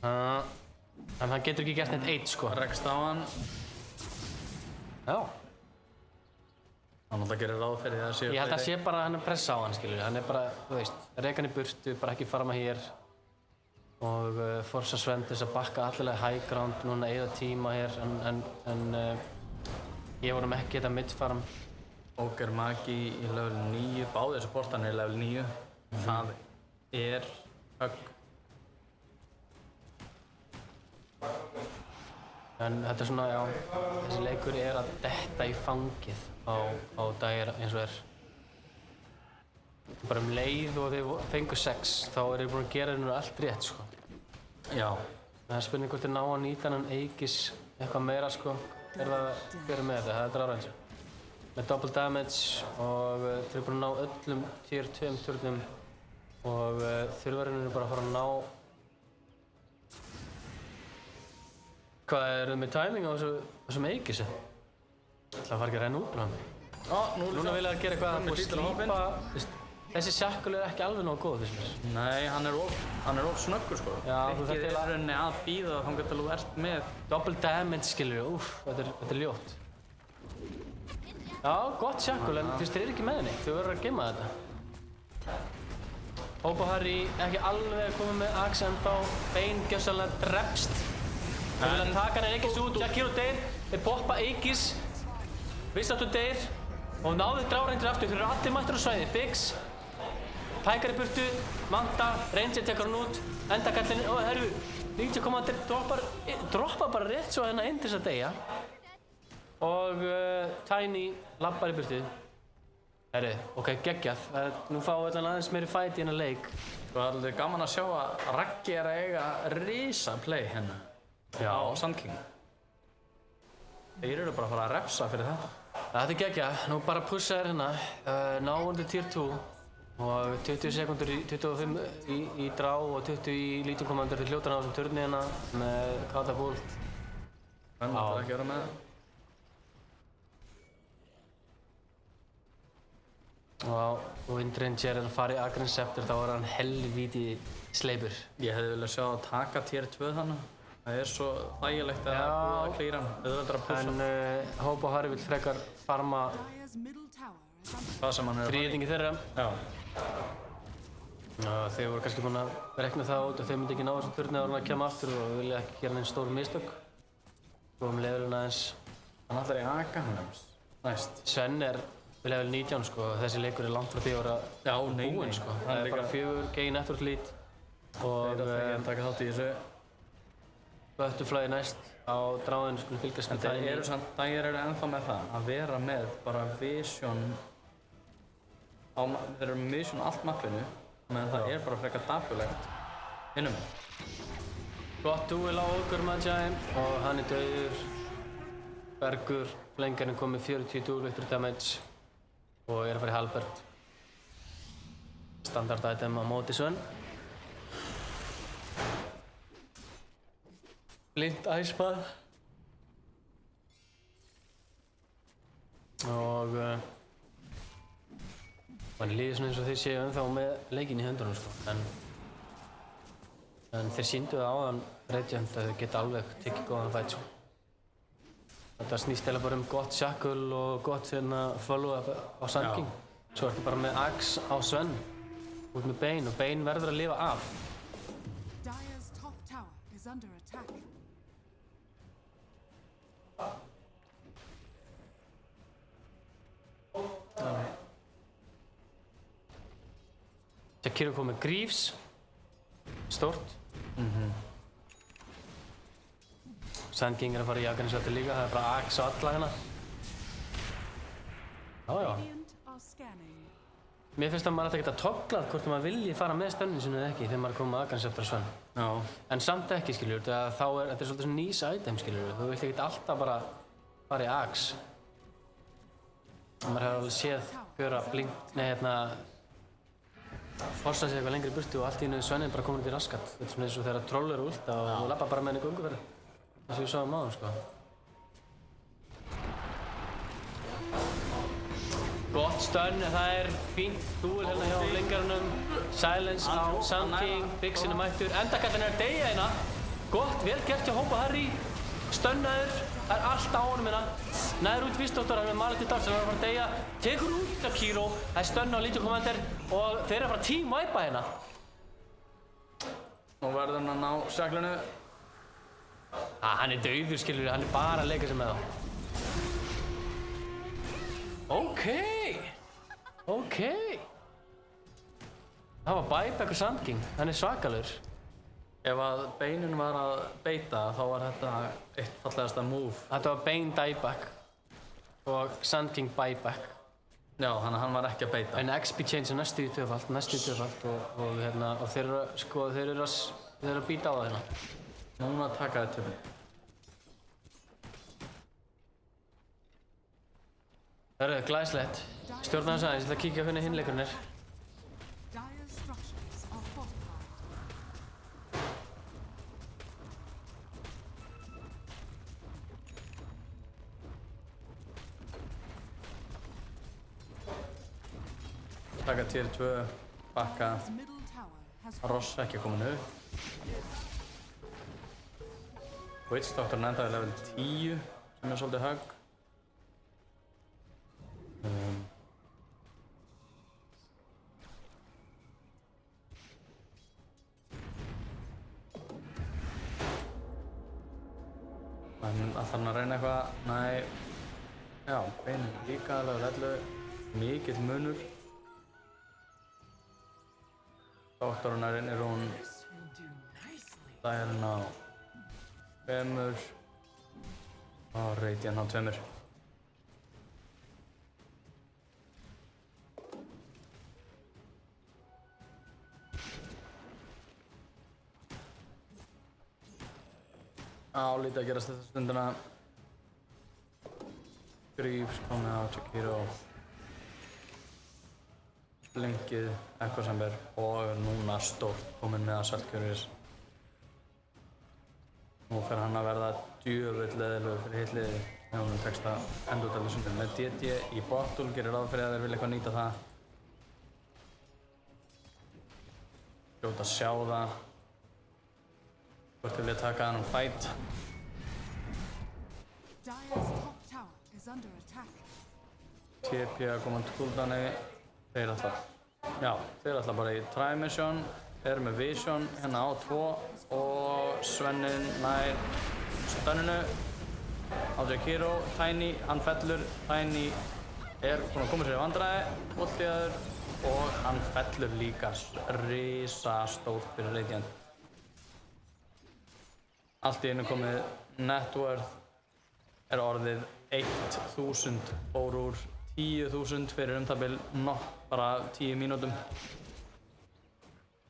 En hann getur ekki gert neitt eitt, sko. Rekst á hann. Já. Hann náttúrulega gerir ráð fyrir það að séu Ég held að sé bara að hann er pressa á hann, skilur. Hann er bara, þú veist, reka hann í burtu, bara ekki fara maður hér. Og forsa Sven til þess að bakka allilega high ground, núna eyða tíma hér. En ég vorum ekki þetta midfarm. Ogre Magi í level 9, báðir supportarnir í level 9. Það er högg. En þetta er svona, já, þessi leikur er að detta í fangið á Dire eins og er. Bara leið og þeir fengu 6, þá eru þeir búin að gera henni allt rétt, sko. Já. Það er spurning hvort þeir ná að nýta hennan Aegis eitthvað meira, sko. Hver er með þetta? Það er Drárendur. Með double damage og þeir eru búin að ná öllum tier 2 turnum og þurfarinn eru bara að fara að ná Hvað erum við timing á þessum Aegis? Það fara ekki að renna út úr hann. Núna vil ég gera eitthvað og slípa. Þessi Shackle er ekki alveg nógu góð fyrst mér. Nei, hann er of snöggur sko. Já, þú Ekki er rauninni að býða þangað til þú ert með. Double damage skilur, þetta er ljótt. Já, gott Shackle, en fyrst þeir eru ekki með henni. Þau verður að geyma þetta. Hope og Harry ekki alveg komið með Axe ennþá. Bane gjörsamlega drepst. Þeir vilja taka hann Aegis út, Jakiro deyr. Þeir poppa Aegis. Vistáttur deyr. Og náðu dráreyndir aftur, þeir eru allir mættir á svæði. Biggs. Pækar í burtu, Manta, Ranger tekur hann út, endakallinn, herru, Ninja Commander droppar bara rétt svo hérna inn til þess að deyja. Og Tiny labbar í burtu. Herru, ok, geggjað. Nú fáum við aðeins meiri fight í hennar leik. Það er alveg gaman að sjá að Raggi er að eiga risa play hérna á Sand King. Þeir eru bara að fara að refsa fyrir þetta. Þetta er geggjað. Nú bara pussa þér hérna, ná undir tier 2. Og 20 sekundur, 25 í drá og 20 í Legion Commander til hljótan á þessum turni hérna með Catapult. Hvernig ætlar ekki að vera með það? Og Windranger er að fara í Aghanim Scepter, þá er hann helvíti sleipur. Ég hefði viljað sjá að taka tier 2 þannig. Það er svo þægilegt að búið að klíra hann. Auðveldar að pússa. En Hope og Harry vill frekar farma Dire's middle tower is under það sem hann er að fara í. þríhyrningi þeirra. Já. Þeir voru kannski búin að rekna það út og þeir myndi ekki ná þessum turni áður en að kemja aftur og vilja ekki gera neinn stór mistök. Svo levelina aðeins. Hann ætlar í Aghanim næst. Sven er level 19 sko, þessi leikur er langt frá því að vera búinn sko. Það er bara 4 gay network lead og Þeir ætla ekki að taka þátt í þessu. Butterfly næst á dráðinu skulum fylgjast með Það eru samt dagir eru ennþá með það að vera með bara vision þeir eru með vision allt mappinu meðan það er bara frekar dapurlegt innum. Gott duel á Ogre Magi og hann er dauður. Bergur, flengarinn kom með 40 duel victory damage og er að fara í Halberd. Standard item á móti Sven. Blind æspað. Og mann líður svona eins og þeir séu ennþá með leikinn í höndunum sko. En þeir sýndu það áðan Radiant að þeir geta alveg tekið góðan fight sko. Þetta snýst eiginlega bara gott Shackle og gott follow-up á Sand King. Svo ertu bara með Axe á Sven út með Bane og Bane verður að lifa af. Dire's top tower is under attack. Jakiro kom með Greaves. Stórt. Sand King er að fara í Aghanim Scepter líka, það er bara Axe á alla hérna. Já. Radiant are scanning. Mér finnst að maður ætti að geta togglað hvort maður vilji fara með stönnin sinu eða ekki þegar maður er komið með Aghanim Scepter á Sven. Já. En samt ekki skiljur, þá er þetta svolítið svona nýs item skiljur. Þú vilt ekki alltaf bara fara í Axe. Maður hefur alveg séð Björa forsa sig eitthvað lengri í burtu og allt í einu Svenni bara komin út í raskat. Þetta er svona eins og þegar troll eru ulta og þú labbar bara með henni í gönguferð. Það sem við sáum áðan sko. Gott stönn, það er fínt duel hérna hjá flingarunum. Silence á Sand King, Biggsinn er mættur. Endakallinn er að deyja hérna. Gott, vel gert hjá Hope og Harry. Stönnaður, það er allt á honum hérna. Næður út Vistóttar, hann er með Malið Dark sem er að fara að deyja. Tekur út Jakiro, það er stönn á Legion Commander og þeir eru að fara að team-wipa hérna. Nú verður hann að ná Shackle-inu. Hann er dauður skilur, hann er bara að leika sig með þá. Ok. Það var buyback á Sand King, hann er svakalur. Ef að Baneinn var að beita þá var þetta eitt fallegasta move. Þetta var Bane dieback og Sand King buyback. Já, þannig að hann var ekki að beita. En XP change er næstu í tvöfalt og þeir eru að býta á það hérna. Núna taka þetta töfni. Það eru glæslegt. Stjórna þess aðeins, ég ætla að kíkja hvernig hinleikurinn er. Dire's structures are fortified. taka tier 2, bakka, His middle tower has Ross ekki komin upp. Witch Doctorinn endaði level 10 sem svolítið högg. Þannig að hann reyna eitthvað, já, beinin líka level 11, mikill munur. Doktorinn er hún, það er hann á 2 og Radiant á 2. Lítið að gerast þetta stundina. Greaves komið á Jakiro. Blinkið, Echo Chamber og núna stórt kominn með Assault Couriers. Nú fer hann að verða djöfull leiðilegur fyrir hitt liðið ef honum tekst að enda út af þessum sundum. Með DD í bottle gerir ráð fyrir að þeir vilja eitthvað nýta það. Hljóta að sjá það. Hvort þeir vilja taka hann fight. Dire's top tower is under attack. TP að koma til cooldown. Þeir ætla bara í try mission. Þeir eru með vision hérna á 2 og Svennin nær stunninu á Jakiro. Tiny, hann fellur. Tiny er búinn að koma sér í vandræði, ultiðaður og hann fellur líka. Risastórt fyrir Radiant. Allt í einu komið net worth er orðið 1000, fór úr 10.000 fyrir það bil bara 10 mínútum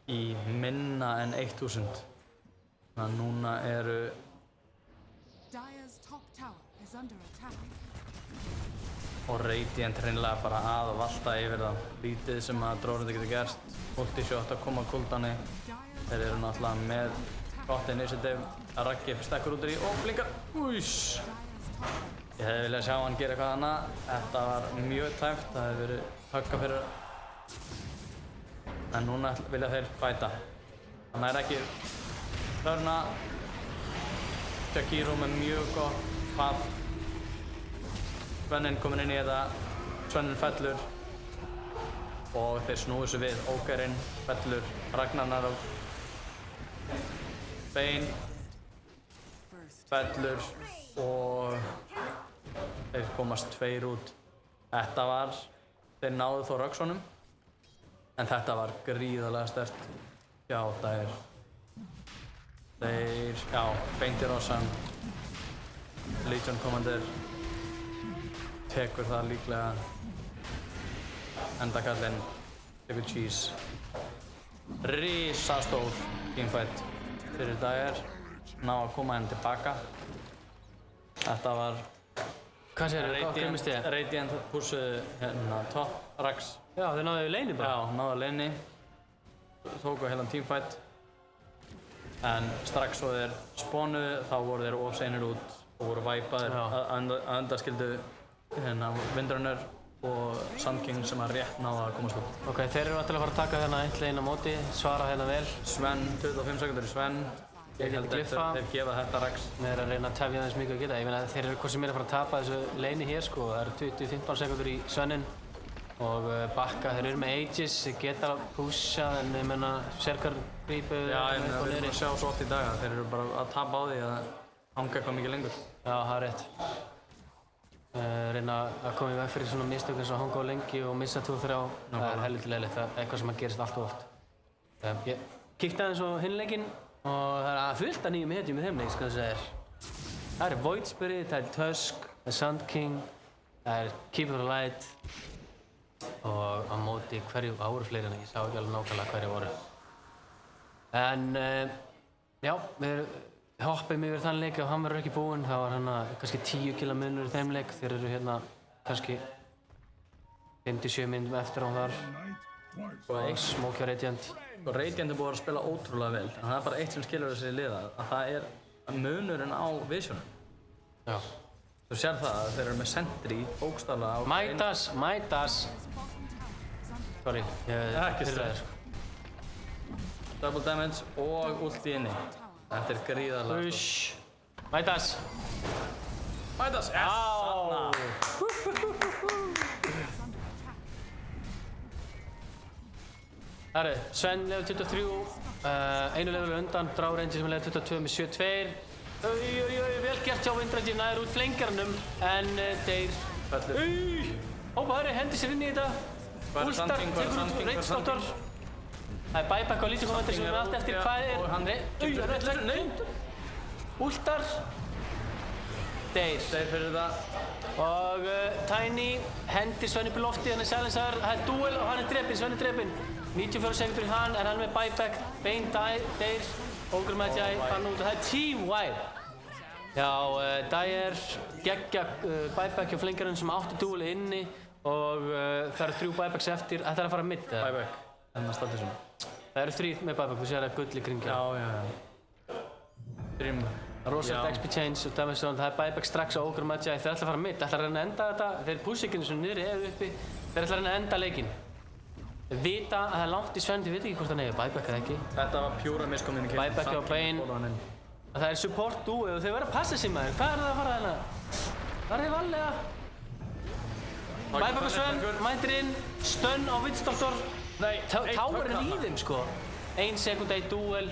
í minna en 1000. Þannig að núna eru Dire's top tower is under attack. og Radiant hreinlega bara að valta yfir það. Lítið sem að Dróðandi getur gerst. Multishot að koma á cooldownni. Þeir eru náttúrulega með gott initiative. Raggi stekkur út í og blinkar. Úss! Ég hefði viljað sjá hann gera eitthvað annað. Þetta var mjög tæft. Það hefði verið högga fyrir. En núna vilja þeir bæta. Það nær ekki törna. Jakiro með mjög gott path. Svennin kominn inn í þetta. Svennin fellur. Og þeir snúi sig við. Ógerinn fellur. Ragnarnar á Bane fellur og þeir komast 2 út. Þeir náðu þó Roxonum en þetta var gríðarlega sterkt hjá Dire. Beinti Rossan, Legion Commander tekur það líklega, endakallinn tekur Cheese. Risastór teamfight fyrir Dire. Ná að koma henni tilbaka. Þetta var Hvað segir þau? Hvað gleymist ég? Radiant pussuðu hérna top Rax. Já, þeir náðu í lane'i bara. Já, náðu að lane'i. Tóku heilan teamfight. En strax svo þeir spawnuðu þá voru þeir of seinir út og voru væpaðir. Að undanskildu hérna Windrunner og Sand King sem að rétt náðu að komast út. Ok, þeir eru að fara að taka hérna eitt lane á móti, svara hérna vel. Sven, 25 sekundur í Sven. Ég held að þeir gefa þetta Rax. Þeir eru að reyna að tefja þess mikið að geta. Ég meina þeir eru hvort sem er að fara að tapa þessu lane'i hér sko. Það eru 20-15 sekundur í Svennin og bakka. Þeir eru með Aegis, þeir geta að pusha en ég meina Serkar grípu Já, við erum að sjá svo oft í dag að þeir eru bara að tapa á því að hanga eitthvað mikið lengur. Já, það er rétt. Reyna að koma í veg fyrir svona mistök eins og hanga á lengi og missa 2-3. Það er helviti leiðilegt. Það er eitthvað sem að gerist allt of oft. Ég kíkti aðeins á hinn leikinn og það er fullt af nýjum hetjum í þeim leik, sko þess að það er Void Spirit, það er Tusk, það er Sand King, það er Keeper of Light og á móti hverju áru fleiri en ég sá ekki alveg nákvæmlega hverju voru. En já, við hoppum yfir þann leik og hann verður ekki búinn. Það var hérna kannski 10 km munur í þeim leik. Þeir eru hérna kannski 57 mínútum eftir á þar. Og smókja Radiant. Og Radiant er búið að spila ótrúlega vel. En það er bara eitt sem skilur þessi liða, að það er munurinn á visionum. Já. Þú sér það að þeir eru með sentry bókstaflega á... Mætas! Sorry, ég Ekki pirraður. Double damage og ulti inni. Þetta er gríðarlega Ush. Mætas. Mætas! Yes! Á. Herru, Sven level 23, einu level undan, Drárengi sem er level 22 með 7-2. Vel gert hjá Vindrangi, næður út flengarnum, en deyr. Hópa Harry hendi sér inn í þetta. Úlstar, tekur út Reynsdóttor. Það er buyback á lítið komandir sem er allt eftir hvað er. Og hann Últar. Deyr. Deyr fyrir það. Og Tiny hendir Sven upp í lofti, hann er silencer, það er duel og hann er drepinn, Sven er drepinn. 94 sekundur í hann, er hann með buyback, Bane deyr, Ogre Magi fann út og það er Team Wild. Já, Dyer geggja buyback hjá flengarinn sem átti duel inni og það eru 3 buybacks eftir, þetta er að fara mid eða? Buyback. Enn að standa þessum. Það eru 3 með buyback, þú sér að gull í kringja. Já. Dream. Rosalegt XP change og damage zone, það er buyback strax á Ogre Magi, þeir ætla að fara mid, ætla að reyna að enda þetta, þeir pussa ekki eins og niðri eða uppi, þeir ætla að reyna að enda leikinn. Þeir vita að það er langt í Sven, þeir vita ekki hvort hann hefur buyback eða ekki. Þetta var pjúra miscommunication. Buyback hjá Bane. Það er support duo og þeir verða að passa sig maður, hvað er það að fara hérna? Það er þið vallega. Buyback á Sven, mætir inn, stun á Witchdoctor. Towerinn í þeim sko. 1 sekúnda í duel.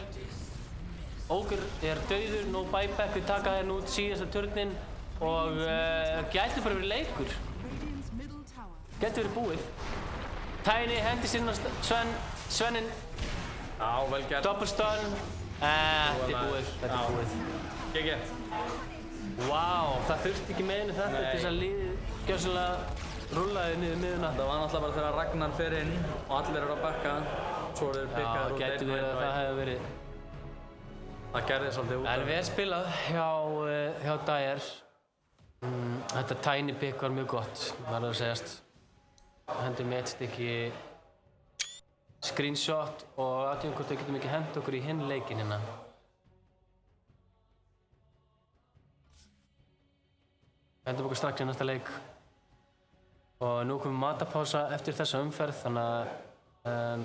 Ogre er dauður, no buyback, við taka hérna út síðasta turnin og gæti bara verið leikur. Gæti verið búið. Tiny hendi sér inn á Svenin. Já, vel gert. Double stun. Þetta er búið, þetta er búið. GG. Vá, það þurfti ekki meðinu þetta til þess að liðið gjörsamlega rúllaði niður miðuna. Það var náttúrulega bara þegar Ragnar fer inn og allir eru að bakka. Svo eru þeir pikkaður út. Já, gæti verið að það hefði verið. Það gerði svolítið út af. En vel spilað hjá Dyer. Þetta Tiny pick var mjög gott, verður að segjast. Hendum með 1 stykki screenshot og aðtöfum hvort við getum ekki hent okkur í hinn leikinn hérna. Hendum okkur strax í næsta leik. Og nú komum matapása eftir þessa umferð, þannig að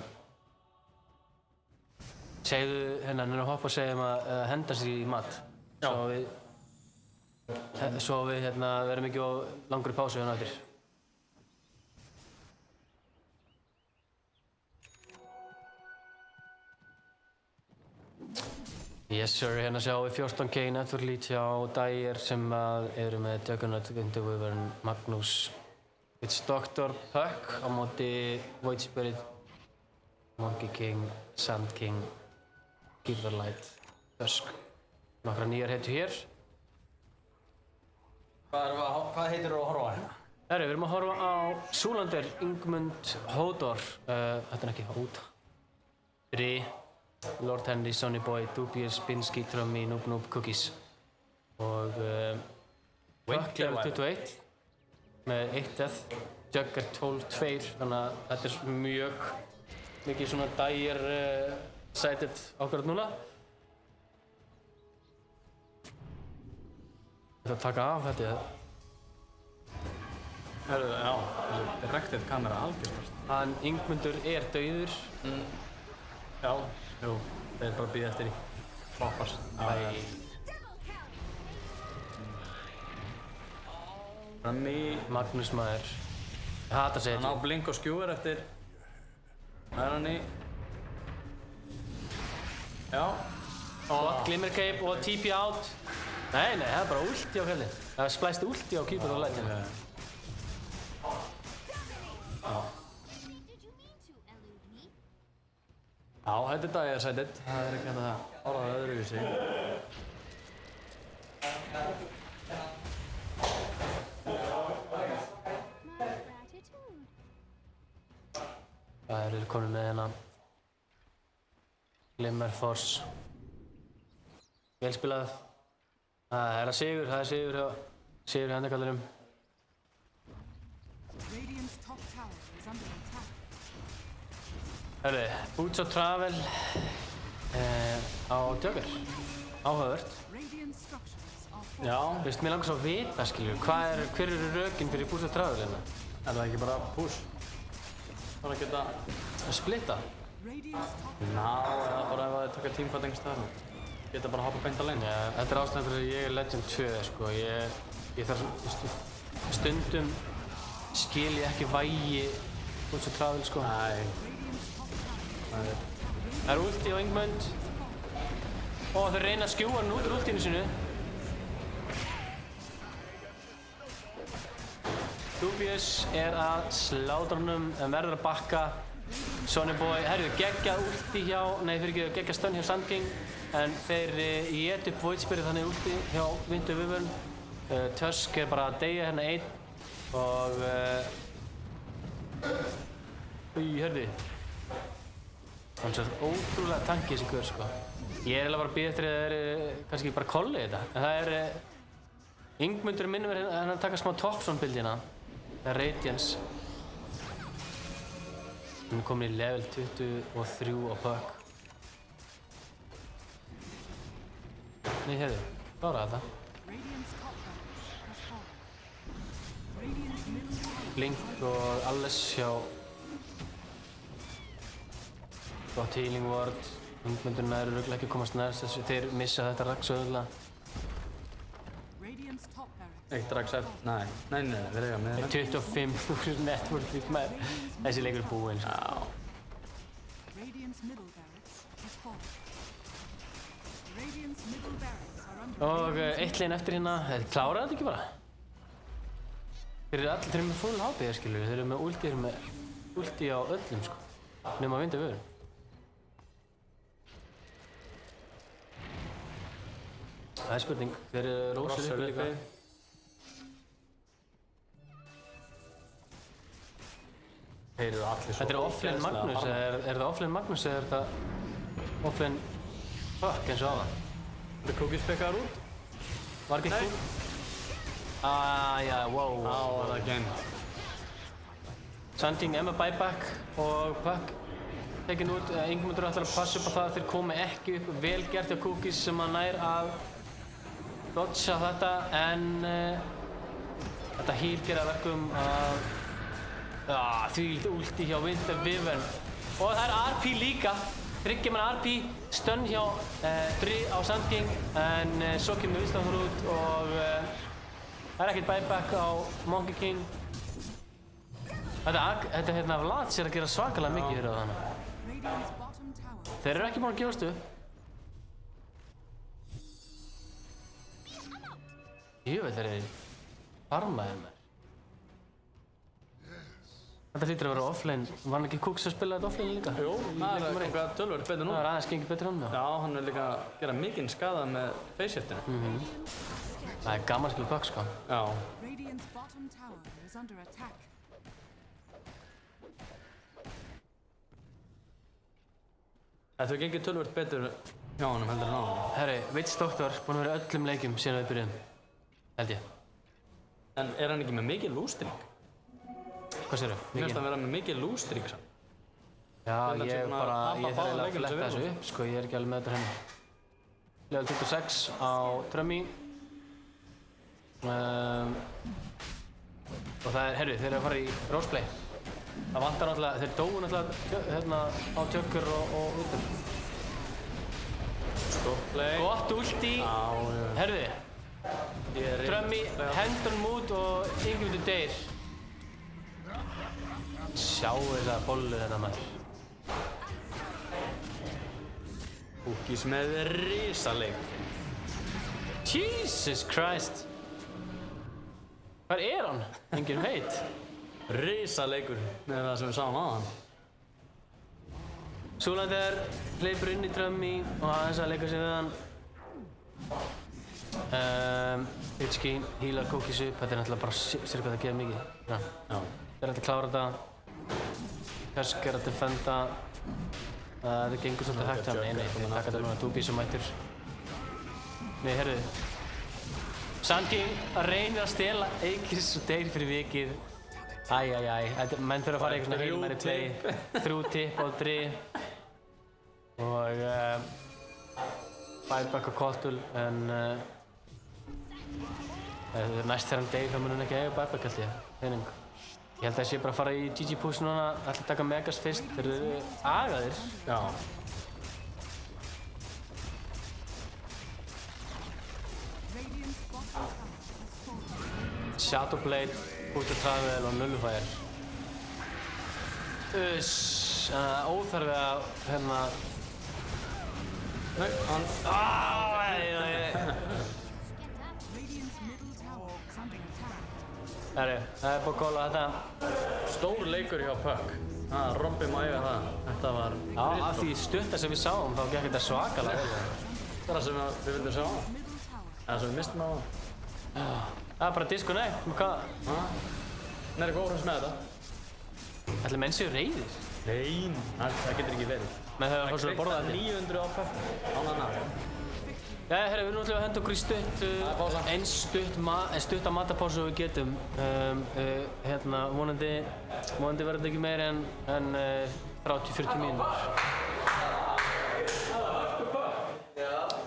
segðu hérna, hann er að hoppa og segja að henda sér í mat. Svo við hérna verðum ekki á langri pásu hérna eftir. Yes sir, hérna sjáum við 14k network lead hjá Dyer sem eru með Juggernaut, Wyvern, Magnús, Witchdoctor, Puck á móti Void Spirit, Monkey King, Sand King, Giverlight, Dusk. Nokkra nýjar hetju hér. Hvað heitir þú að horfa á hérna? Herru, við erum að horfa á Súlander, Ingmund, Hodor, þetta er ekki Hóta, Bri, Lord Henry, Sonny Boy, Dubious, Binsky, Trummy, Noob Noob, Cookies og Puck level 21 með 1 death, Jugger 12-2, þannig að þetta er mjög mikið svona Dyer sided ákvarðat núna. Ég ætla að taka af þetta. Herru, já, þessi directed kamera algjörst. Hann Ingmundur er dauður. Já, jú, þeir eru bara að bíða eftir í floppars. Frammi. Magnús maður. Ég hata að segja Hann á blink og skjúver eftir. Það er hann í. Já. Flott Glimmer Cape og TP out. Nei, það er bara ulti á fjalli. Það splæst ulti á Keeper of Light. Já, þetta er Dyer sided. Það er ekki hægt að orða það öðruvísi. Það eru komin með hérna Glimmer Force. Vel spilað. Það er sigur hjá hendakallurum. Radiant's top tower is under attack. Hörru, Boots of Travel á Jugger. Áhugavert. Radiant structures are fortified. Já. Veist, mér langar svo að vita, skilju, hver eru rökin fyrir Boots of Travel hérna? Er það ekki bara push? bara að geta Splitta? Radiant's top ná, eða bara ef það taka teamfight einhvers staðar. Geta bara að hoppa beint á lane. Já, þetta er ástæðan fyrir að ég er Legend 2, sko. Ég þarf stundum skil ég ekki vægi út svo travel, sko. Nei. Það er ulti á Ingmund. Og þau reyna að skjúa hann út úr ultinu sinu. Dubious er að slátra honum, en verður að bakka. Sonny Boy, herru, geggjað ulti hjá, nei fyrirgefðu, geggjað stun hjá Sand King. En þeir éta upp Void Spirit þannig ulti hjá Winter Wyvern. Tusk er bara að deyja hérna einn. Og hörðu. Hann er svo ótrúlega tanki þessi gaur, sko. Ég er eiginlega bara að bíða eftir að það kannski bara kolli þetta. En það Ingmundur minnum hann að taka smá Topson-bildina. Það er Radiance. Hún er komin í level 23 á Puck. Nei, hefðu, klára þetta. Radiant's top barracks has fallen. Radiant's middle tower Blink og alles hjá gott healing ward. Ingmundurinn eru örugglega ekki að komast næst þessu. Þeir missa þetta raks auðvitað. Radiant's top barracks Eitt drags eftir. Nei, við erum með þetta. 25.000 network með þessi leikur er búinn, sko. Já. Radiant's middle barracks has fallen. Radiant's middle barracks are under Og eitt leginn eftir hérna, þeir klára þetta ekki bara. Þeir eru með full HP, skilur við. Þeir eru með ulti á öllum, sko. Nefnum að vinda vörun. Það er spurning. Þeir eru rósir uppi líka. Þeir eru allir svo Þetta er offlane Magnus, er það offlane Magnus eða er þetta offlane Puck eins og áðan? Þetta Cookies pekkaðar út? Var ekki Nei. þú? Já, wow. Á, það er gen. Sand King er með buyback og Puck tekinn út. Ingmundur ætlar að passa upp á það að þeir komi ekki upp. Vel gert hjá Cookies sem að nær að dodga þetta en þetta heal gera verkum að þvílíkt ulti hjá Winter Wyvern. Og það er RP líka. Þriggja manna RP, stun hjá Dri á Sand King en svo kemur Vinstafur út og það er ekkert buyback á Monkey King. Þetta hérna Vlads er að gera svakalega mikið fyrir það hana. Radiant's bottom tower. Þeir eru ekki búin að gefast upp. Jöfnveld þeir eru farmaðir mér. Þetta hlýtur að vera offlane. Var hann ekki Cooks að spila þetta offlane líka? Jú, það er eitthvað tölvöld betur nú. Það er aðeins gengið betur hann, já. Já, hann er líka að gera mikinn skada með face-shiftinu. Það er gaman skil Puck, sko. Já. Radiant's bottom tower is under attack. Það gengið tölvöld betur hjá honum heldur en á honum. Herri, Witch Doctor búinn að vera í öllum leikjum síðan við byrjuðum. Held ég. En er hann ekki með mikið lústrík? Hvað segirðu? Mér finnst hann vera með mikið lústrík samt. Já, Hvernig ég ertu búinn að bara, tapa ég þarf báðum eiginlega að leikjum sem fletta við þessu erum? upp, sko, ég er ekki alveg með þetta hérna. Level 26 á Drummy. Og það er, herru, þeir eru að fara í roleplay. Það vantar náttúrulega, þeir dóu náttúrulega hérna á Tjökkur og Utur. Stopplay. Gott ulti, Já. herru, Drummy, hendur hann út og Ingmundur deyr. Sjáu þessa bollu þetta maður. Cookies með risaleik. Jesus Christ. Hvar er hann? Enginn veit. Risaleikur með það sem við sáum á hann. Zoolander hleypur inn í Drummy og aðeins að leika sér við hann. Hitchki healar Cookies upp. Þetta er náttúrulega bara sér hvað það gerir mikið. Já. Já. Þeir ætla að klára þetta. Tusk er að defenda. Það gengur svolítið hægt hann. Nei, þeir taka þetta núna. Dubious og mættur. Nei, herru. Sand King reynir að stela Eikis og deyr fyrir vikið. Menn þurfa að fara í eitthvað heilmæri play. 3 tipp á Dri. Og buyback á Kottul, en næst þegar hann deyr þá mun hann ekki eiga buyback held ég. Pening. Ég held að ég sé bara að fara í GG push núna, ætla að taka Megas fyrst, þeir eru agaðir. Já. Radiant's bottom tower has fallen. Shadowblade, Booster Travel og Nullifyer. Óþarfi að hérna... Nei, hann... Radiant's middle tower is under attack. Herri, það er búið að kóla þetta. Stór leikur hjá Puck. Robbi má eiga það. Þetta var... Já, af því stutta sem við sáum þá gekk þetta svakalega vel. Það er það sem við vildum sjá. Middle tower. Eða sem við mistum á það. Það er bara disconnect, hvað? Hann er ekki óhrifs með þetta. Ætli menn séu reiðir? Nei, það getur ekki verið. Menn þau að fá svo að borða þetta? 900 á Puck. Ánægna. Jæja, herri, við erum náttúrulega að henda okkur í eins stutta matapásu og við getum. Hérna, vonandi verður þetta ekki meira en 30-40 mínútur.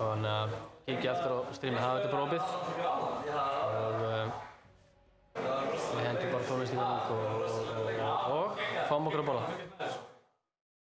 Þannig að kíkja aftur á streamið, hafa þetta bara opið. Og við hendum bara tónlist í gang og fáum okkur að borða.